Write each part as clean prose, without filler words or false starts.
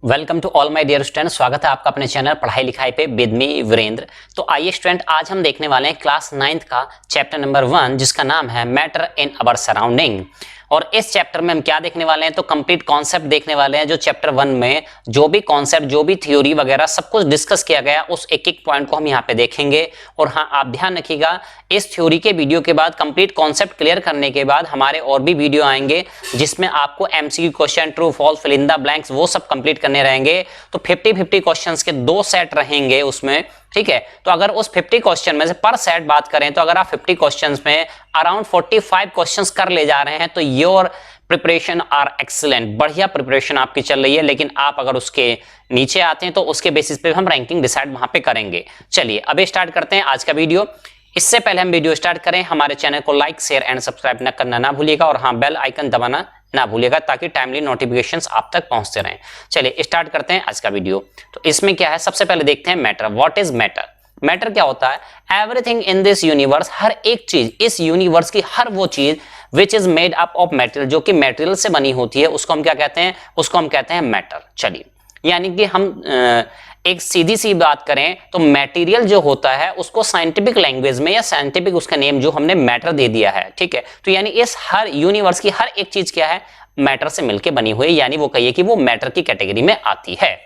Welcome to all my dear student. स्वागत है आपका अपने चैनल पढ़ाई लिखाई पे विद मी वीरेंद्र। तो आइए स्टूडेंट, आज हम देखने वाले हैं क्लास 9th का चैप्टर नंबर 1 जिसका नाम है मैटर इन अवर सराउंडिंग। और इस चैप्टर में हम क्या देखने वाले हैं, तो कंप्लीट कॉन्सेप्ट देखने वाले हैं। जो चैप्टर 1 में जो भी कॉन्सेप्ट, जो भी थ्योरी वगैरह सब कुछ डिस्कस किया गया, उस एक एक पॉइंट को हम यहाँ पे देखेंगे। और हाँ, आप ध्यान रखिएगा, इस थ्योरी के वीडियो के बाद, कंप्लीट कॉन्सेप्ट क्लियर करने के बाद हमारे और भी वीडियो आएंगे जिसमें आपको MCQ question, true false, fill in the blanks, वो सब कंप्लीट करने रहेंगे। तो 50-50 क्वेश्चंस के 2 सेट रहेंगे उसमें, ठीक है। तो अगर उस 50 क्वेश्चन में से पर सेट बात करें, तो अगर आप 50 क्वेश्चंस में अराउंड 45 क्वेश्चंस कर ले जा रहे हैं, तो योर प्रिपरेशन आर एक्सीलेंट, बढ़िया प्रिपरेशन आपकी चल रही है। लेकिन आप अगर उसके नीचे आते हैं तो उसके बेसिस पे हम रैंकिंग डिसाइड वहां पे करेंगे। चलिए अभी स्टार्ट करते हैं आज का वीडियो। इससे पहले हम वीडियो स्टार्ट करें, हमारे चैनल को लाइक, शेयर एंड सब्सक्राइब न करना ना भूलिएगा, और हाँ, बेल आइकन दबाना ना भूलिएगा ताकि टाइमली नोटिफिकेशंस आप तक पहुंचते रहें। चलिए स्टार्ट करते हैं आज का वीडियो। तो इसमें क्या है, सबसे पहले देखते हैं matter. What is matter? Matter क्या होता है? एवरीथिंग इन दिस यूनिवर्स, हर एक चीज, इस यूनिवर्स की हर वो चीज which is made up of material, जो कि मैटेरियल से बनी होती है, उसको हम क्या कहते हैं? उसको हम कहते हैं मैटर। चलिए, यानी कि हम एक सीधी सी बात करें तो मटेरियल जो होता है उसको साइंटिफिक लैंग्वेज में या साइंटिफिक उसका नेम जो हमने मैटर दे दिया है, ठीक है। तो यानी इस हर यूनिवर्स की हर एक चीज क्या है? मैटर से मिलकर बनी हुई है, यानी वो कहिए कि वो मैटर की कैटेगरी में आती है।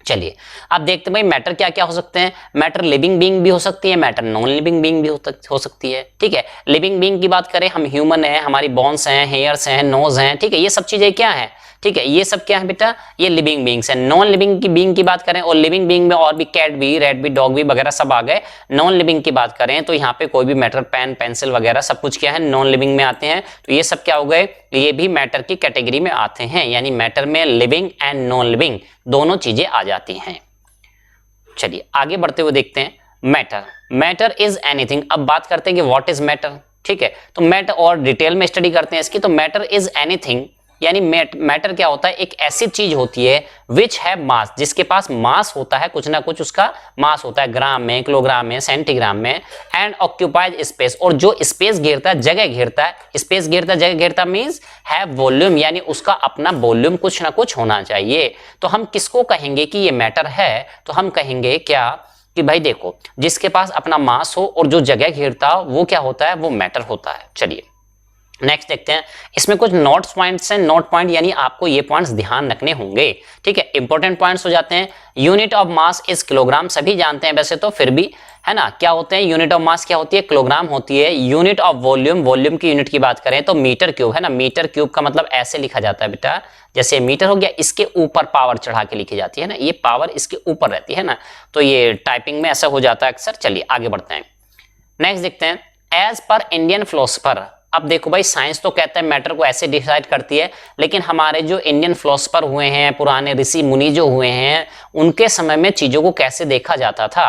चलिए अब देखते हैं भाई मैटर क्या क्या हो सकते हैं। मैटर लिविंग बीइंग भी हो सकती है, मैटर नॉन लिविंग बीइंग भी हो सकती है, ठीक है। लिविंग बीइंग की बात करें, हम ह्यूमन है, हमारी बोन्स हैं, हेयर्स हैं, नोज हैं, ठीक है। ये सब चीजें क्या है, ठीक है, ये सब क्या है बेटा? ये लिविंग बीइंग्स है। नॉन लिविंग की बीइंग की बात करें, और लिविंग बीइंग में और भी कैट भी, रैट भी, डॉग भी वगैरह सब आ गए। नॉन लिविंग की बात करें तो यहाँ पे कोई भी मैटर, पेन, पेंसिल वगैरह सब कुछ क्या है? नॉन लिविंग में आते हैं। तो ये सब क्या हो गए? ये भी मैटर की कैटेगरी में आते हैं, यानी मैटर में लिविंग एंड नॉन लिविंग दोनों चीजें आ जाती हैं। चलिए आगे बढ़ते हुए देखते हैं मैटर। Matter is anything. अब बात करते हैं कि व्हाट इज मैटर, ठीक है। तो मैटर और डिटेल में स्टडी करते हैं इसकी। तो मैटर इज एनीथिंग, यानी मैटर क्या होता है? एक ऐसी चीज होती है विच है मास, जिसके पास मास होता है, कुछ ना कुछ उसका मास होता है, ग्राम में, किलोग्राम में, सेंटीग्राम में, एंड ऑक्यूपाइज स्पेस, और जो स्पेस घेरता है, जगह घेरता है, स्पेस घेरता है, जगह घेरता मींस है वॉल्यूम, यानी उसका अपना वॉल्यूम कुछ ना कुछ होना चाहिए। तो हम किसको कहेंगे कि ये मैटर है? तो हम कहेंगे क्या कि भाई देखो, जिसके पास अपना मास हो और जो जगह घेरता हो, वो क्या होता है? वो मैटर होता है। चलिए नेक्स्ट देखते हैं, इसमें कुछ नोट्स पॉइंट्स हैं। नोट पॉइंट यानी आपको ये पॉइंट्स ध्यान रखने होंगे, ठीक है, इंपॉर्टेंट पॉइंट्स हो जाते हैं। Unit of mass is kilogram, सभी जानते हैं वैसे तो, फिर भी है ना, क्या होते हैं? यूनिट ऑफ मास क्या होती है? किलोग्राम होती है। यूनिट ऑफ वॉल्यूम, वॉल्यूम की यूनिट की बात करें तो मीटर क्यूब, है ना। मीटर क्यूब का मतलब ऐसे लिखा जाता है बेटा, जैसे मीटर हो गया, इसके ऊपर पावर चढ़ा के लिखी जाती है ना, ये पावर इसके ऊपर रहती है ना, तो ये टाइपिंग में ऐसा हो जाता है अक्सर। चलिए आगे बढ़ते हैं, नेक्स्ट देखते हैं। एज पर इंडियन फिलोसफर, अब देखो भाई, साइंस तो कहता है मैटर को ऐसे डिसाइड करती है, लेकिन हमारे जो इंडियन फिलोसफर हुए हैं, पुराने ऋषि मुनि जो हुए हैं, उनके समय में चीजों को कैसे देखा जाता था,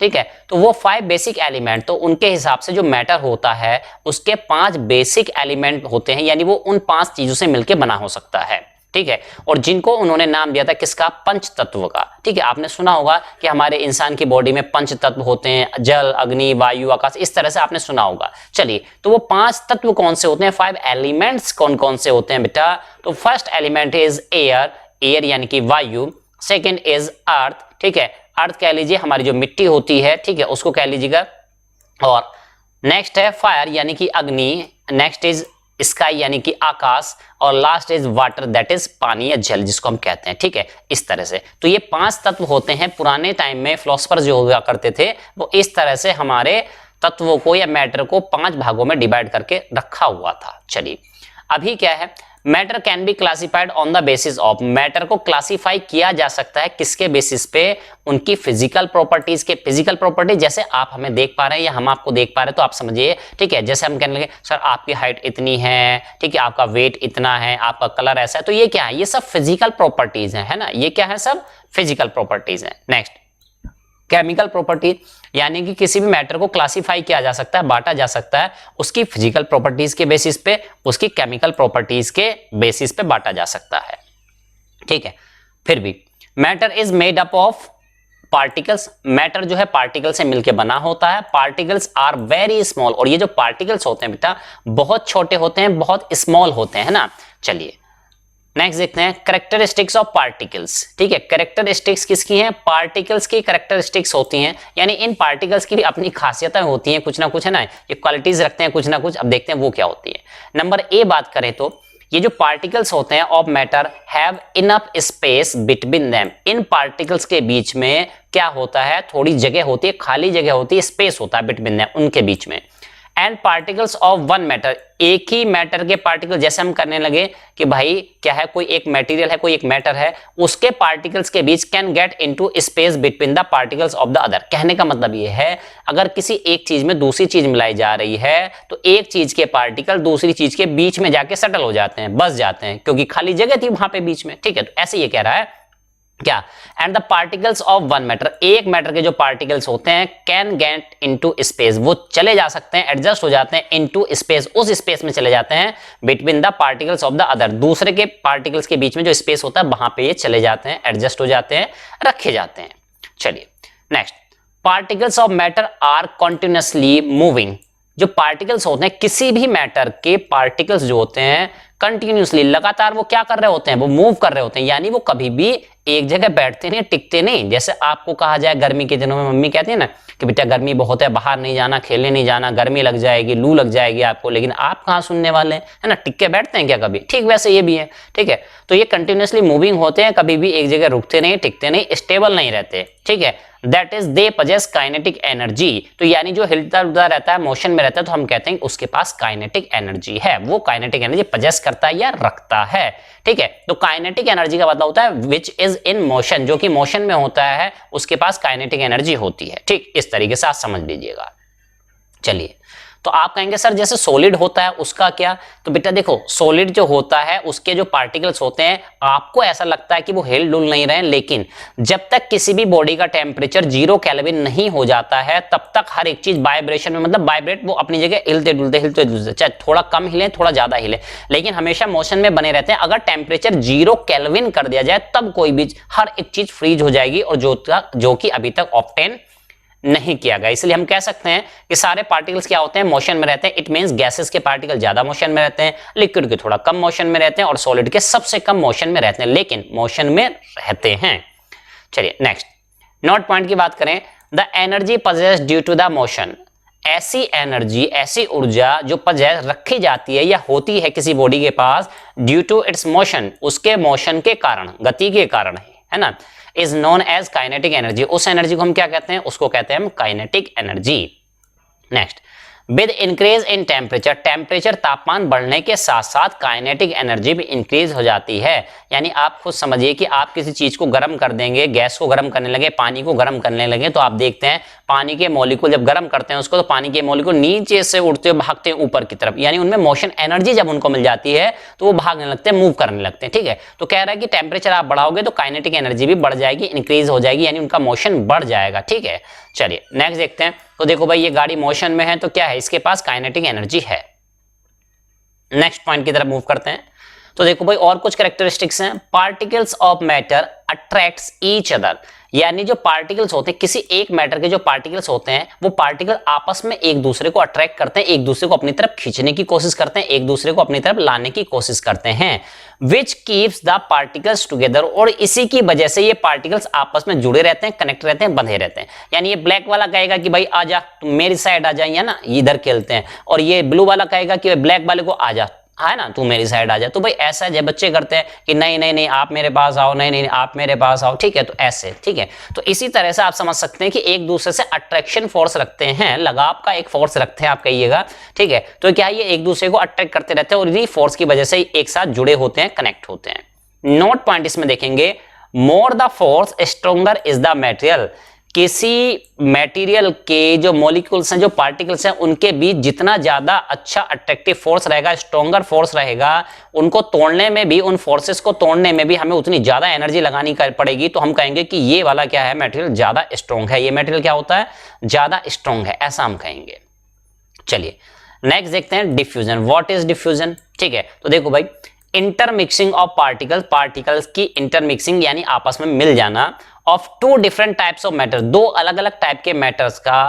ठीक है। तो वो 5 बेसिक एलिमेंट, तो उनके हिसाब से जो मैटर होता है उसके 5 बेसिक एलिमेंट होते हैं, यानी वो उन 5 चीजों से मिलकर बना हो सकता है, ठीक है। और जिनको उन्होंने नाम दिया था किसका? पंच तत्व का, ठीक है। आपने सुना होगा कि हमारे इंसान की बॉडी में 5 तत्व होते हैं, जल, अग्नि, वायु, आकाश, इस तरह से आपने सुना होगा। चलिए, तो वो 5 तत्व कौन से होते हैं? 5 एलिमेंट्स कौन कौन से होते हैं बेटा? तो first element is air, air यानी कि वायु। सेकेंड इज अर्थ, ठीक है, अर्थ कह लीजिए हमारी जो मिट्टी होती है, ठीक है, उसको कह लीजिएगा। और नेक्स्ट है फायर यानी कि अग्नि। नेक्स्ट इज स्काई यानी कि आकाश, और last is water, that is पानी या जल जिसको हम कहते हैं, ठीक है, इस तरह से। तो ये 5 तत्व होते हैं। पुराने टाइम में फिलोसफर जो हुआ करते थे वो इस तरह से हमारे तत्वों को या मैटर को 5 भागों में डिवाइड करके रखा हुआ था। चलिए अभी क्या है, matter can be classified on the basis of, matter को क्लासिफाई किया जा सकता है किसके बेसिस पे? उनकी फिजिकल प्रॉपर्टीज के। फिजिकल प्रॉपर्टीज जैसे आप हमें देख पा रहे हैं या हम आपको देख पा रहे हैं, तो आप समझिए, ठीक है। जैसे हम कहने लगे सर आपकी हाइट इतनी है, ठीक है, आपका वेट इतना है, आपका कलर ऐसा है, तो ये क्या है? ये सब फिजिकल प्रॉपर्टीज है ना, ये क्या है? सब फिजिकल प्रॉपर्टीज है। नेक्स्ट केमिकल प्रॉपर्टी, यानी कि किसी भी मैटर को क्लासिफाई किया जा सकता है, बांटा जा सकता है उसकी फिजिकल प्रॉपर्टीज के बेसिस पे, उसकी केमिकल प्रॉपर्टीज के बेसिस पे बांटा जा सकता है, ठीक है। फिर भी matter is made up of particles, matter जो है पार्टिकल से मिलकर बना होता है। पार्टिकल्स आर वेरी स्मॉल, और ये जो पार्टिकल्स होते हैं बेटा बहुत छोटे होते हैं, बहुत स्मॉल होते हैं, है ना। चलिए नेक्स्ट देखते हैं कैरेक्टरिस्टिक्स ऑफ पार्टिकल्स। ठीक है, कैरेक्टरिस्टिक्स किसकी हैं? पार्टिकल्स की कैरेक्टरिस्टिक्स होती हैं, यानी इन पार्टिकल्स की भी अपनी खासियतें होती हैं, कुछ ना कुछ, है ना, ये क्वालिटीज रखते हैं कुछ ना कुछ। अब देखते हैं वो क्या होती है। नंबर ए बात करें तो ये जो पार्टिकल्स होते हैं of matter have enough space between them. In particles के बीच में क्या होता है? थोड़ी जगह होती है, खाली जगह होती है, स्पेस होता है बिटवीन देम, उनके बीच में। And particles of one matter, एक ही मैटर के पार्टिकल, जैसे हम करने लगे कि भाई क्या है, कोई एक मटेरियल है, कोई एक मैटर है, उसके पार्टिकल्स के बीच can get into space between the particles of the other. कहने का मतलब ये है, अगर किसी एक चीज में दूसरी चीज मिलाई जा रही है तो एक चीज के पार्टिकल दूसरी चीज के बीच में जाके सेटल हो जाते हैं, बस जाते हैं, क्योंकि खाली जगह थी वहां पे बीच में। ठीक है, तो ऐसे ये कह रहा है क्या? And the particles of one matter, एक मैटर के जो पार्टिकल्स होते हैं, कैन गेट इनटू स्पेस, वो चले जा सकते हैं, एडजस्ट हो जाते हैं इनटू स्पेस, उस स्पेस में चले जाते हैं, between the particles of the other, दूसरे के पार्टिकल्स के बीच में जो स्पेस होता है वहां पे ये चले जाते हैं, एडजस्ट हो जाते हैं, रखे जाते हैं। चलिए next, particles of matter are continuously moving. जो पार्टिकल्स होते हैं, किसी भी मैटर के पार्टिकल्स जो होते हैं कंटिन्यूसली, लगातार वो क्या कर रहे होते हैं? वो मूव कर रहे होते हैं, यानी वो कभी भी एक जगह बैठते नहीं, टिकते नहीं। जैसे आपको कहा जाए गर्मी के दिनों में, मम्मी कहती है ना कि बेटा गर्मी बहुत है, बाहर नहीं जाना, खेलने नहीं जाना, गर्मी लग जाएगी, लू लग जाएगी आपको, लेकिन आप कहाँ सुनने वाले हैं, है ना, टिक के बैठते हैं क्या कभी? ठीक वैसे ये भी है। ठीक है, तो ये कंटिन्यूसली मूविंग होते हैं, कभी भी एक जगह रुकते नहीं, टिकते नहीं, स्टेबल नहीं रहते। ठीक है, that is they possess kinetic energy. तो यानी जो हिलता डुलता रहता है, मोशन में रहता है, तो हम कहते हैं उसके पास काइनेटिक एनर्जी है, वो काइनेटिक एनर्जी पजेस करता है या रखता है। ठीक है, तो काइनेटिक एनर्जी का मतलब होता है विच इज इन मोशन, जो कि मोशन में होता है उसके पास काइनेटिक एनर्जी होती है। ठीक, इस तरीके से आप समझ लीजिएगा। चलिए, तो आप कहेंगे सर जैसे सॉलिड होता है उसका क्या? तो बेटा देखो, सॉलिड जो होता है उसके जो पार्टिकल्स होते हैं, आपको ऐसा लगता है कि वो हिल डुल नहीं रहे, लेकिन जब तक किसी भी बॉडी का टेम्परेचर 0 केल्विन नहीं हो जाता है तब तक हर एक चीज वाइब्रेशन में, मतलब वाइब्रेट, वो अपनी जगह हिलते डुलते, चाहे थोड़ा कम हिले थोड़ा ज्यादा हिले, लेकिन हमेशा मोशन में बने रहते हैं। अगर टेम्परेचर 0 केल्विन कर दिया जाए तब कोई भी, हर एक चीज फ्रीज हो जाएगी, और जो कि अभी तक ऑब्टेन नहीं किया गया। इसलिए हम कह सकते हैं कि सारे पार्टिकल्स क्या होते हैं? मोशन में रहते हैं। इट मींस गैसेस के पार्टिकल ज्यादा मोशन में रहते हैं, लिक्विड के थोड़ा कम मोशन में रहते हैं, और सॉलिड के सबसे कम मोशन में रहते हैं, लेकिन मोशन में रहते हैं। चलिए नेक्स्ट, नोट पॉइंट की बात करें, the energy possessed due to the motion. ऐसी एनर्जी, ऐसी ऊर्जा जो पजेस रखी जाती है या होती है किसी बॉडी के पास, ड्यू टू इट्स मोशन, उसके मोशन के कारण, गति के कारण, है ना, is known as kinetic energy. उस एनर्जी को हम क्या कहते हैं? उसको कहते हैं हम kinetic energy. Next, with increase in temperature, temperature तापमान बढ़ने के साथ साथ काइनेटिक एनर्जी भी इंक्रीज हो जाती है। यानी आप खुद समझिए कि आप किसी चीज को गर्म कर देंगे, गैस को गर्म करने लगे, पानी को गर्म करने लगे, तो आप देखते हैं पानी के मॉलिक्यूल जब गर्म करते हैं उसको, तो पानी के मॉलिक्यूल नीचे से उड़ते हुए भागते हैं ऊपर की तरफ, यानी उनमें मोशन एनर्जी जब उनको मिल जाती है तो वो भागने लगते हैं, मूव करने लगते हैं। ठीक है, तो कह रहा है कि टेम्परेचर आप बढ़ाओगे तो काइनेटिक एनर्जी भी बढ़ जाएगी, इंक्रीज हो जाएगी, यानी उनका मोशन बढ़ जाएगा। ठीक है, चलिए नेक्स्ट देखते हैं। तो देखो भाई, ये गाड़ी मोशन में है तो क्या है? इसके पास काइनेटिक एनर्जी है। नेक्स्ट पॉइंट की तरफ मूव करते हैं। तो देखो भाई, और कुछ कैरेक्टरिस्टिक्स हैं। Particles of matter attracts each other, यानी जो पार्टिकल्स होते हैं, किसी एक मैटर के जो पार्टिकल्स होते हैं, वो पार्टिकल आपस में एक दूसरे को अट्रैक्ट करते हैं, एक दूसरे को अपनी तरफ खींचने की कोशिश करते हैं, एक दूसरे को अपनी तरफ लाने की कोशिश करते हैं, which keeps the particles together, और इसी की वजह से ये पार्टिकल्स आपस में जुड़े रहते हैं, कनेक्ट रहते हैं, बंधे रहते हैं। यानी ये ब्लैक वाला कहेगा कि भाई आजा, तुम मेरी साइड आ जाइए ना, इधर खेलते हैं, और ये ब्लू वाला कहेगा कि ब्लैक वाले को आजा, है ना, तू मेरी साइड आ जा। तो भाई ऐसा जब बच्चे करते हैं कि नहीं नहीं नहीं आप मेरे पास आओ, नहीं नहीं आप मेरे पास आओ, ठीक है, तो ऐसे, ठीक है। तो इसी तरह से आप समझ सकते हैं कि एक दूसरे से अट्रैक्शन फोर्स रखते हैं, लगाव का एक फोर्स रखते हैं आप कहिएगा, ठीक है। तो क्या ये एक दूसरे को अट्रैक्ट करते रहते हैं और इसी फोर्स की वजह से एक साथ जुड़े होते हैं, कनेक्ट होते हैं। नोट पॉइंट इसमें देखेंगे, more the force stronger is the material. किसी मटेरियल के जो मॉलिक्यूल्स हैं, जो पार्टिकल्स हैं, उनके बीच जितना ज्यादा अच्छा अट्रैक्टिव फोर्स रहेगा, स्ट्रॉन्गर फोर्स रहेगा, उनको तोड़ने में भी, उन फोर्सेस को तोड़ने में भी हमें उतनी ज्यादा एनर्जी लगानी पड़ेगी। तो हम कहेंगे कि ये वाला क्या है, मटेरियल ज्यादा स्ट्रॉन्ग है, ये मटेरियल क्या होता है, ज्यादा स्ट्रॉन्ग है, ऐसा हम कहेंगे। चलिए नेक्स्ट देखते हैं डिफ्यूजन। What is diffusion? ठीक है, तो देखो भाई, इंटरमिक्सिंग ऑफ पार्टिकल्स, पार्टिकल्स की इंटरमिक्सिंग यानी आपस में मिल जाना, of two different types of matter, दो अलग अलग टाइप के मैटर्स का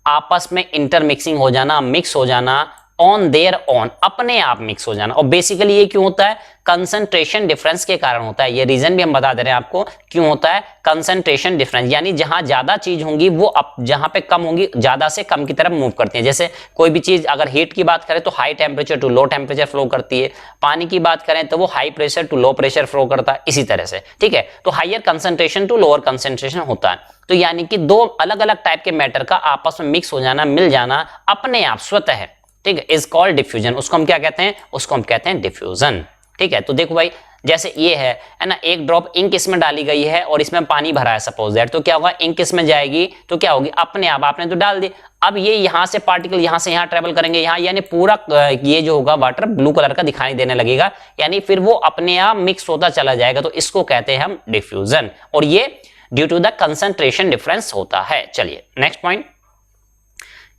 आपस में इंटरमिक्सिंग हो जाना, मिक्स हो जाना, ऑन देयर ऑन, अपने आप मिक्स हो जाना। और बेसिकली ये क्यों होता है? कंसंट्रेशन डिफरेंस के कारण होता है। ये रीजन भी हम बता दे रहे हैं आपको क्यों होता है। कंसंट्रेशन डिफरेंस यानी जहां ज्यादा चीज होंगी वो जहां पे कम होंगी ज्यादा से कम की तरफ मूव करती है। जैसे कोई भी चीज अगर हीट की बात करें तो high temperature to low temperature flow करती है, पानी की बात करें तो वो high pressure to low pressure flow करता है, इसी तरह से। ठीक है, तो higher concentration to lower concentration होता है। तो यानी कि दो अलग अलग टाइप के मैटर का आपस में मिक्स हो जाना, मिल जाना अपने आप स्वतः है, ठीक है, इज कॉल्ड डिफ्यूजन। उसको हम क्या कहते हैं? उसको हम कहते हैं डिफ्यूजन। ठीक है, तो देखो भाई जैसे ये है ना, एक ड्रॉप इंक इसमें डाली गई है और इसमें पानी भरा है सपोज दैट, तो क्या होगा? इंक इसमें जाएगी तो क्या होगी? अपने आप, आपने तो डाल दी, अब ये यहां से पार्टिकल यहां से यहां ट्रेवल करेंगे यहाँ, यानी पूरा ये जो होगा वाटर ब्लू कलर का दिखाई देने लगेगा, यानी फिर वो अपने आप मिक्स होता चला जाएगा। तो इसको कहते हैं हम डिफ्यूजन, और ये due to the concentration difference होता है। चलिए next point,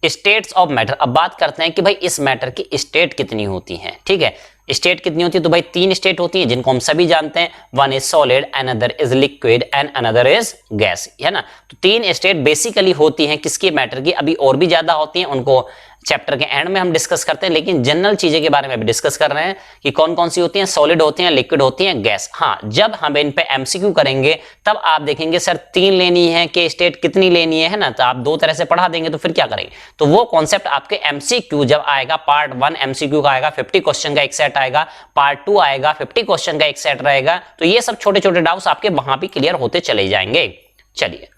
states of matter. अब बात करते हैं कि भाई इस मैटर की स्टेट कितनी होती हैं। ठीक है, स्टेट कितनी होती है? तो भाई 3 स्टेट होती हैं जिनको हम सभी जानते हैं, one is solid, another is liquid and another is gas, है ना। तो 3 स्टेट बेसिकली होती हैं किसकी? मैटर की। अभी और भी ज्यादा होती हैं, उनको चैप्टर के एंड में हम डिस्कस करते हैं, लेकिन जनरल चीजें के बारे में भी डिस्कस कर रहे हैं कि कौन कौन सी होती हैं। सॉलिड होती हैं, लिक्विड होती हैं, गैस। हाँ, जब हम इन पे एमसीक्यू करेंगे तब आप देखेंगे सर 3 लेनी है कि स्टेट कितनी लेनी है ना, तो आप 2 तरह से पढ़ा देंगे, तो फिर क्या करेंगे? तो वो कॉन्सेप्ट आपके एमसीक्यू जब आएगा, पार्ट 1 एमसीक्यू का आएगा, 50 क्वेश्चन का एक सेट आएगा, पार्ट 2 आएगा, 50 क्वेश्चन का एक सेट रहेगा, तो ये सब छोटे छोटे डाउट्स आपके वहां भी क्लियर होते चले जाएंगे। चलिए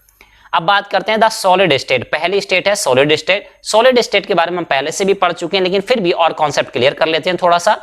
अब बात करते हैं द सॉलिड स्टेट। पहली स्टेट है सॉलिड स्टेट। सॉलिड स्टेट के बारे में हम पहले से भी पढ़ चुके हैं, लेकिन फिर भी और कॉन्सेप्ट क्लियर कर लेते हैं थोड़ा सा।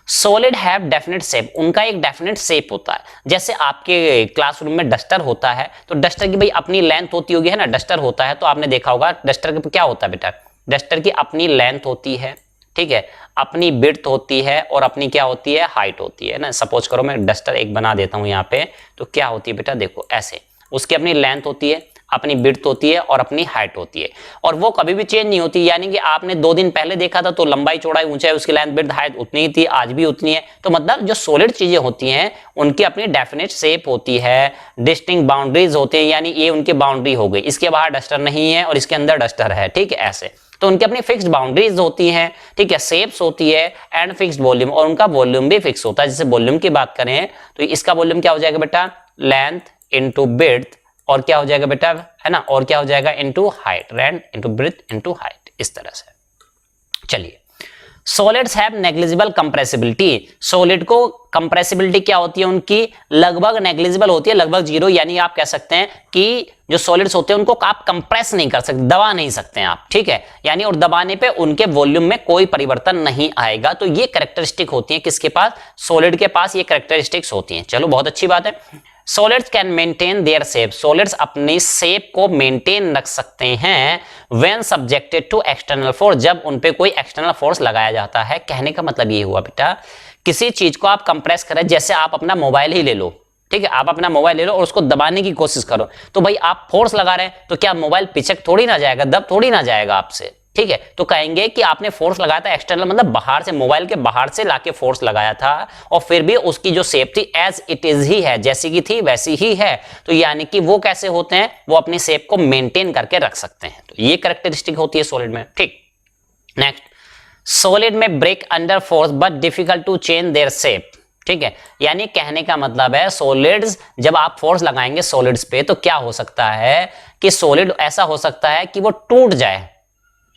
सॉलिड हैव डेफिनेट शेप, उनका एक डेफिनेट शेप होता है। जैसे आपके क्लासरूम में डस्टर होता है, तो डस्टर की भाई अपनी लेंथ होती होगी, है ना। डस्टर होता है तो आपने देखा होगा डस्टर के क्या होता है बेटा? डस्टर की अपनी लेंथ होती है, ठीक है, अपनी विड्थ होती है और अपनी क्या होती है? हाइट होती है ना। सपोज करो मैं डस्टर एक बना देता हूं यहाँ पे, तो क्या होती है बेटा? देखो ऐसे, उसकी अपनी लेंथ होती है, अपनी विड्थ होती है और अपनी हाइट होती है, और वो कभी भी चेंज नहीं होती। यानी कि आपने 2 दिन पहले देखा था तो लंबाई चौड़ाई ऊंचाई उसकी लेंथ विड्थ हाइट उतनी ही थी, आज भी उतनी है। तो मतलब जो सॉलिड चीजें होती हैं उनकी अपनी डेफिनेट शेप होती है, डिस्टिंक्ट बाउंड्रीज होती है, यानी ये उनकी बाउंड्री हो गई, इसके बाहर डस्टर नहीं है और इसके अंदर डस्टर है, ठीक है, ऐसे। तो उनकी अपनी फिक्स्ड बाउंड्रीज होती हैं, ठीक है, शेप्स होती है एंड फिक्स्ड वॉल्यूम, और उनका वॉल्यूम भी फिक्स होता है। जैसे वॉल्यूम की बात करें तो इसका वॉल्यूम क्या हो जाएगा बेटा? लेंथ इनटू विड्थ, और क्या हो जाएगा बेटा? है ना, और क्या हो जाएगा? Into height, length into width into height, इस तरह से। चलिए, solids have negligible compressibility. Solid को कंप्रेसिबिलिटी क्या होती है? उनकी लगभग नेग्लिजिबल होती है, लगभग जीरो। यानी आप कह सकते हैं कि जो सॉलिड्स होते हैं उनको आप कंप्रेस नहीं कर सकते, दबा नहीं सकते हैं आप, ठीक है, यानी और दबाने पे उनके वॉल्यूम में कोई परिवर्तन नहीं आएगा। तो ये कैरेक्टरिस्टिक होती है किसके पास? सॉलिड के पास ये कैरेक्टरिस्टिक्स होती हैं। चलो बहुत अच्छी बात है। Solids can maintain their shape, solids अपनी शेप को मेंटेन रख सकते हैं when subjected to external force, जब उन पे कोई एक्सटर्नल फोर्स लगाया जाता है। कहने का मतलब ये हुआ बेटा, किसी चीज को आप कंप्रेस करें, जैसे आप अपना मोबाइल ही ले लो, ठीक है, आप अपना मोबाइल ले लो और उसको दबाने की कोशिश करो, तो भाई आप फोर्स लगा रहे हैं, तो क्या मोबाइल पिचक थोड़ी ना जाएगा, दब थोड़ी ना जाएगा आपसे, ठीक है। तो कहेंगे कि आपने फोर्स लगाया था एक्सटर्नल, मतलब बाहर से, मोबाइल के बाहर से लाके फोर्स लगाया था, और फिर भी उसकी जो शेप थी एज इट इज ही है, जैसी की थी वैसी ही है। तो यानी कि वो कैसे होते हैं? वो अपनी शेप को मेंटेन करके रख सकते हैं। तो ये कैरेक्टरिस्टिक होती है सॉलिड में, ठीक। नेक्स्ट, सॉलिड में break under force but difficult to change their shape, ठीक है। यानी कहने का मतलब है सॉलिड्स, जब आप फोर्स लगाएंगे सॉलिड्स पे तो क्या हो सकता है कि सॉलिड ऐसा हो सकता है कि वो टूट जाए,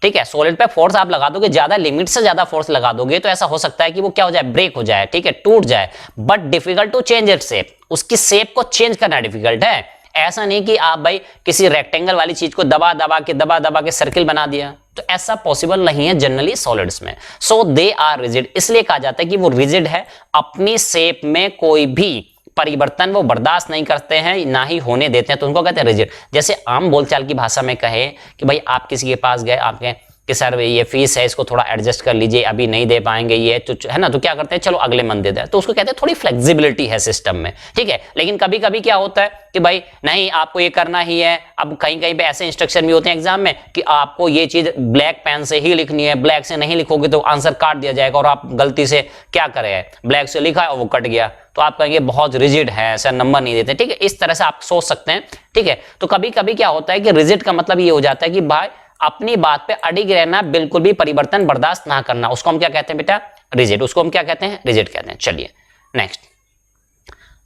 ठीक है। सॉलिड पे फोर्स आप लगा दोगे, ज्यादा लिमिट से ज्यादा फोर्स लगा दोगे तो ऐसा हो सकता है कि वो क्या हो जाए? ब्रेक हो जाए, ठीक है, टूट जाए। But difficult to change its shape, उसकी शेप को चेंज करना डिफिकल्ट है। ऐसा नहीं कि आप भाई किसी रेक्टेंगल वाली चीज को दबा दबा के सर्किल बना दिया, तो ऐसा पॉसिबल नहीं है जनरली सॉलिड्स में। सो दे आर रिजिड, इसलिए कहा जाता है कि वो रिजिड है, अपनी शेप में कोई भी परिवर्तन वो बर्दाश्त नहीं करते हैं, ना ही होने देते हैं, तो उनको कहते हैं रिजिड। जैसे आम बोलचाल की भाषा में कहे कि भाई आप किसी के पास गए, आप कहें कि सर ये फीस है, इसको थोड़ा एडजस्ट कर लीजिए, अभी नहीं दे पाएंगे ये, तो है ना, तो क्या करते हैं? चलो अगले मंथ दे दें, तो उसको कहते हैं थोड़ी फ्लेक्सिबिलिटी है सिस्टम में, ठीक है। लेकिन कभी कभी क्या होता है कि भाई नहीं, आपको ये करना ही है। अब कहीं कहीं पे ऐसे इंस्ट्रक्शन भी होते हैं एग्जाम में कि आपको ये चीज ब्लैक पेन से ही लिखनी है, ब्लैक से नहीं लिखोगे तो आंसर काट दिया जाएगा, और आप गलती से क्या करें, ब्लैक से लिखा है और वो कट गया, तो आप कहेंगे बहुत रिजिड है सर, नंबर नहीं देते, ठीक है। इस तरह से आप सोच सकते हैं, ठीक है। तो कभी कभी क्या होता है कि रिजिड का मतलब ये हो जाता है कि भाई अपनी बात पे अडिग रहना, बिल्कुल भी परिवर्तन बर्दाश्त ना करना, उसको हम क्या कहते हैं बेटा? रिजिड। उसको हम क्या कहते हैं? रिजिड कहते हैं। चलिए नेक्स्ट।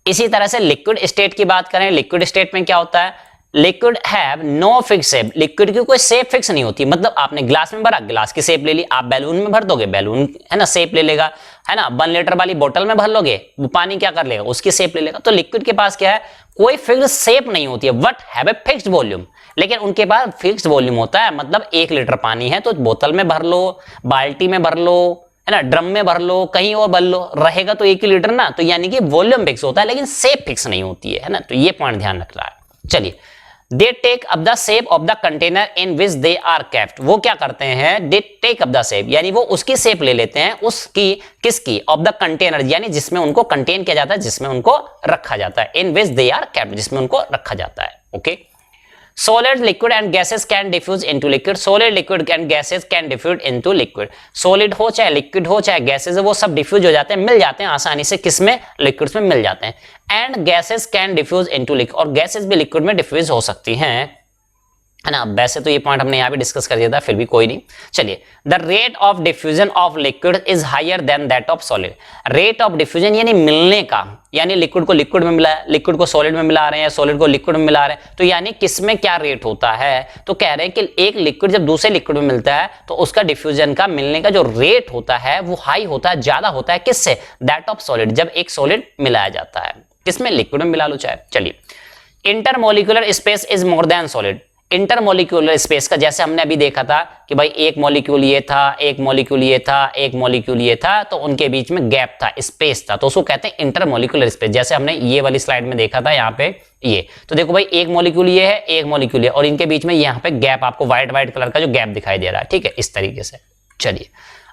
इसी तरह से लिक्विड स्टेट की बात करें, लिक्विड स्टेट में क्या होता है? Liquid have no fix shape, liquid की कोई शेप फिक्स नहीं होती। मतलब आपने ग्लास में भरा, ग्लास की शेप ले ली, आप बैलून में भर दोगे, बैलून है ना शेप ले लेगा, है ना। 1 लीटर वाली बोतल में भर लोगे, वो पानी क्या कर लेगा? उसकी शेप ले लेगा। तो लिक्विड के पास क्या है? कोई फिक्स शेप नहीं होती है, but have a fixed volume. लेकिन उनके पास फिक्स्ड वॉल्यूम होता है। मतलब 1 लीटर पानी है तो बोतल में भर लो, बाल्टी में भर लो, है ना, ड्रम में भर लो, कहीं और भर लो, रहेगा तो 1 लीटर ना। तो यानी कि वॉल्यूम फिक्स होता है, लेकिन शेप फिक्स नहीं होती है ना। तो ये पॉइंट ध्यान रखना है। चलिए, they take up the shape of the container in which they are kept. वो क्या करते हैं? They take up the shape, यानी वो उसकी शेप ले लेते हैं, उसकी किसकी? ऑफ द कंटेनर, यानी जिसमें उनको कंटेन किया जाता है, जिसमें उनको रखा जाता है। इन विच दे आर केप्ट, जिसमें उनको रखा जाता है। Okay. Solid, liquid and gases can diffuse into liquid. Solid, liquid and gases can diffuse into liquid. Solid हो चाहे liquid हो चाहे gases है, वो सब diffuse हो जाते हैं, मिल जाते हैं आसानी से, किसमें? liquids में मिल जाते हैं। And gases can diffuse into liquid, और gases भी liquid में diffuse हो सकती हैं, है ना। वैसे तो ये पॉइंट हमने यहाँ भी डिस्कस कर दिया था, फिर भी कोई नहीं। चलिए, the rate of diffusion of liquid is higher than that of solid. Rate of diffusion यानी मिलने का, यानी लिक्विड को लिक्विड में मिला, लिक्विड को सॉलिड में मिला रहे हैं, सॉलिड को लिक्विड में मिला रहे हैं, तो यानी किसमें क्या रेट होता है? तो कह रहे हैं कि एक लिक्विड जब दूसरे लिक्विड में मिलता है तो उसका डिफ्यूजन का मिलने का जो रेट होता है वो हाई होता है, ज्यादा होता है, किससे? दैट ऑफ सॉलिड, जब एक सॉलिड मिलाया जाता है, किसमें? लिक्विड में मिला लो चाहे। चलिए, intermolecular space is more than solid. Intermolecular space का जैसे हमने अभी देखा था कि भाई एक मॉलिक्यूल ये था, एक मॉलिक्यूल ये था, एक मॉलिक्यूल ये था, तो उनके बीच में गैप था, स्पेस था, तो उसको कहते हैं इंटरमोलिक्यूलर स्पेस। जैसे हमने ये वाली स्लाइड में देखा था, यहाँ पे ये तो देखो भाई, एक मॉलिक्यूल ये है, एक मॉलिक्यूल ये, और इनके बीच में यहाँ पे गैप, आपको व्हाइट व्हाइट कलर का जो गैप दिखाई दे रहा है, ठीक है, इस तरीके से। चलिए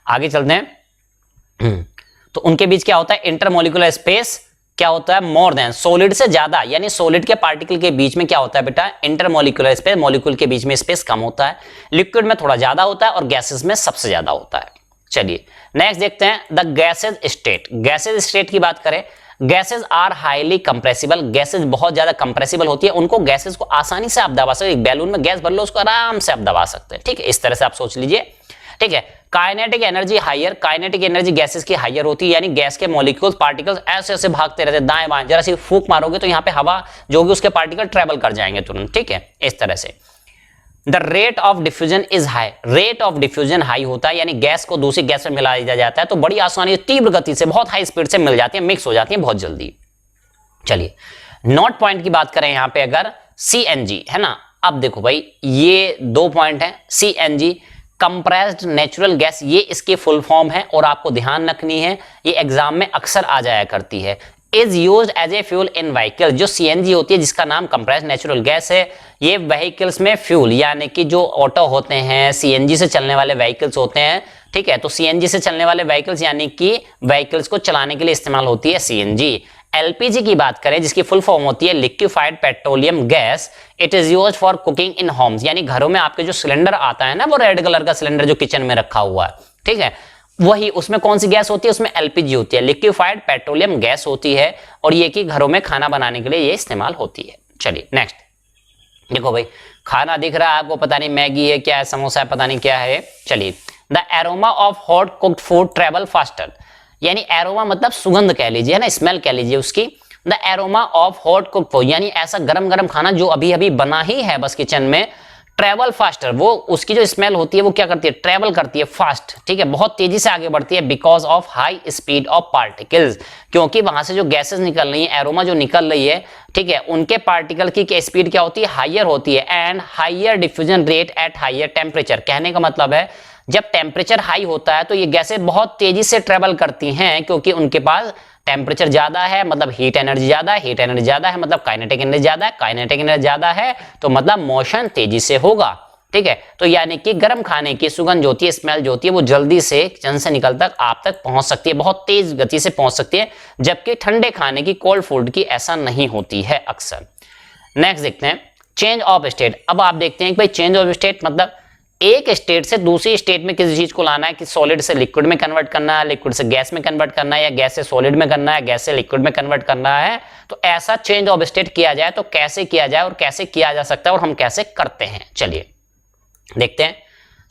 आगे चलते हैं। तो उनके बीच क्या होता है? इंटरमोलिक्यूलर स्पेस क्या होता है? मोर देन, सॉलिड से ज्यादा, यानी सॉलिड के पार्टिकल के बीच में क्या होता है बेटा? इंटरमोलिक्यूलर स्पेस, मॉलिक्यूल के बीच में स्पेस कम होता है। लिक्विड में थोड़ा ज्यादा होता है और गैसेस में सबसे ज्यादा होता है। चलिए नेक्स्ट देखते हैं, the gases state. Gases state की बात करें, gases are highly compressible. Gases बहुत ज्यादा कंप्रेसिबल होती है, उनको गैसेज को आसानी से आप दबा सकते हैं। एक बैलून में गैस भर लो, उसको आराम से आप दबा सकते हैं, ठीक है, इस तरह से आप सोच लीजिए, ठीक है। Kinetic energy higher, kinetic energy gases की हायर होती है, यानी गैस के मॉलिक्यूल्स, पार्टिकल्स ऐसे ऐसे भागते रहते हैं दाएं बाएं, जरा सी फूंक मारोगे तो यहाँ पे हवा जो होगी उसके पार्टिकल ट्रेवल कर जाएंगे तुरंत, ठीक है, इस तरह से। The rate of diffusion is high, rate of diffusion high होता है, यानी गैस को दूसरी गैस में मिला दिया जाता है तो बड़ी आसानी, तीव्र गति से, बहुत हाई स्पीड से मिल जाती है, मिक्स हो जाती है बहुत जल्दी। चलिए नोट पॉइंट की बात करें यहाँ पे, अगर CNG है ना, अब देखो भाई ये 2 पॉइंट है। CNG कंप्रेस्ड नेचुरल गैस, ये इसकी फुल फॉर्म है और आपको ध्यान रखनी है, ये एग्जाम में अक्सर आ जाया करती है। Is used as a fuel in vehicle. जो CNG होती है, जिसका नाम कंप्रेस्ड नेचुरल गैस है, ये व्हीकल्स में फ्यूल, यानी कि जो ऑटो होते हैं, CNG से चलने वाले व्हीकल्स होते हैं, ठीक है, तो CNG से चलने वाले व्हीकल्स यानी कि व्हीकल्स को चलाने के लिए इस्तेमाल होती है CNG। LPG की बात करें, जिसकी फुल फॉर्म होती है liquefied petroleum gas, it is used for cooking in Holmes, यानी घरों में आपके जो सिलेंडर आता है ना, वो रेड कलर का सिलेंडर जो किचन में रखा हुआ है, ठीक है, वही, उसमें कौन सी गैस होती है? उसमें LPG होती है, लिक्विफाइड पेट्रोलियम गैस होती है, और ये कि घरों में खाना बनाने के लिए ये इस्तेमाल होती है। चलिए नेक्स्ट देखो भाई, खाना दिख रहा है आपको, पता नहीं मैगी है, क्या है, समोसा है, पता नहीं क्या है। चलिए, the aroma of hot cooked food travel faster, यानी एरोमा मतलब सुगंध कह लीजिए, है ना, स्मेल कह लीजिए उसकी। The aroma of hot cooked food, यानी ऐसा गरम गरम खाना जो अभी अभी बना ही है बस किचन में, ट्रेवल फास्टर, वो उसकी जो स्मेल होती है वो क्या करती है? ट्रेवल करती है फास्ट, ठीक है, बहुत तेजी से आगे बढ़ती है, because of high speed of particles, क्योंकि वहां से जो गैसेस निकल रही है, एरोमा जो निकल रही है, ठीक है, उनके पार्टिकल की स्पीड क्या होती है? हाइयर होती है, and higher diffusion rate at higher temperature. कहने का मतलब है जब टेम्परेचर हाई होता है तो ये गैसें बहुत तेजी से ट्रेवल करती हैं, क्योंकि उनके पास टेम्परेचर ज्यादा है, मतलब हीट एनर्जी ज्यादा है, हीट एनर्जी ज्यादा है मतलब काइनेटिक एनर्जी ज्यादा है, काइनेटिक एनर्जी ज्यादा है तो मतलब मोशन तेजी से होगा, ठीक है। तो यानी कि गर्म खाने की सुगंध जो होती है, स्मेल जो होती है, वो जल्दी से किचन से निकल तक आप तक पहुंच सकती है, बहुत तेज गति से पहुंच सकती है, जबकि ठंडे खाने की, कोल्ड फूड की ऐसा नहीं होती है अक्सर। नेक्स्ट देखते हैं, चेंज ऑफ स्टेट। अब आप देखते हैं कि भाई चेंज ऑफ स्टेट मतलब एक स्टेट से दूसरी स्टेट में किसी चीज को लाना है, कि सॉलिड से लिक्विड में कन्वर्ट करना है, लिक्विड से गैस में कन्वर्ट करना है, या गैस से सॉलिड में करना है, गैस से लिक्विड में कन्वर्ट करना है। तो ऐसा चेंज ऑफ स्टेट किया जाए तो कैसे किया जाए और कैसे किया जा सकता है और हम कैसे करते हैं, चलिए देखते हैं,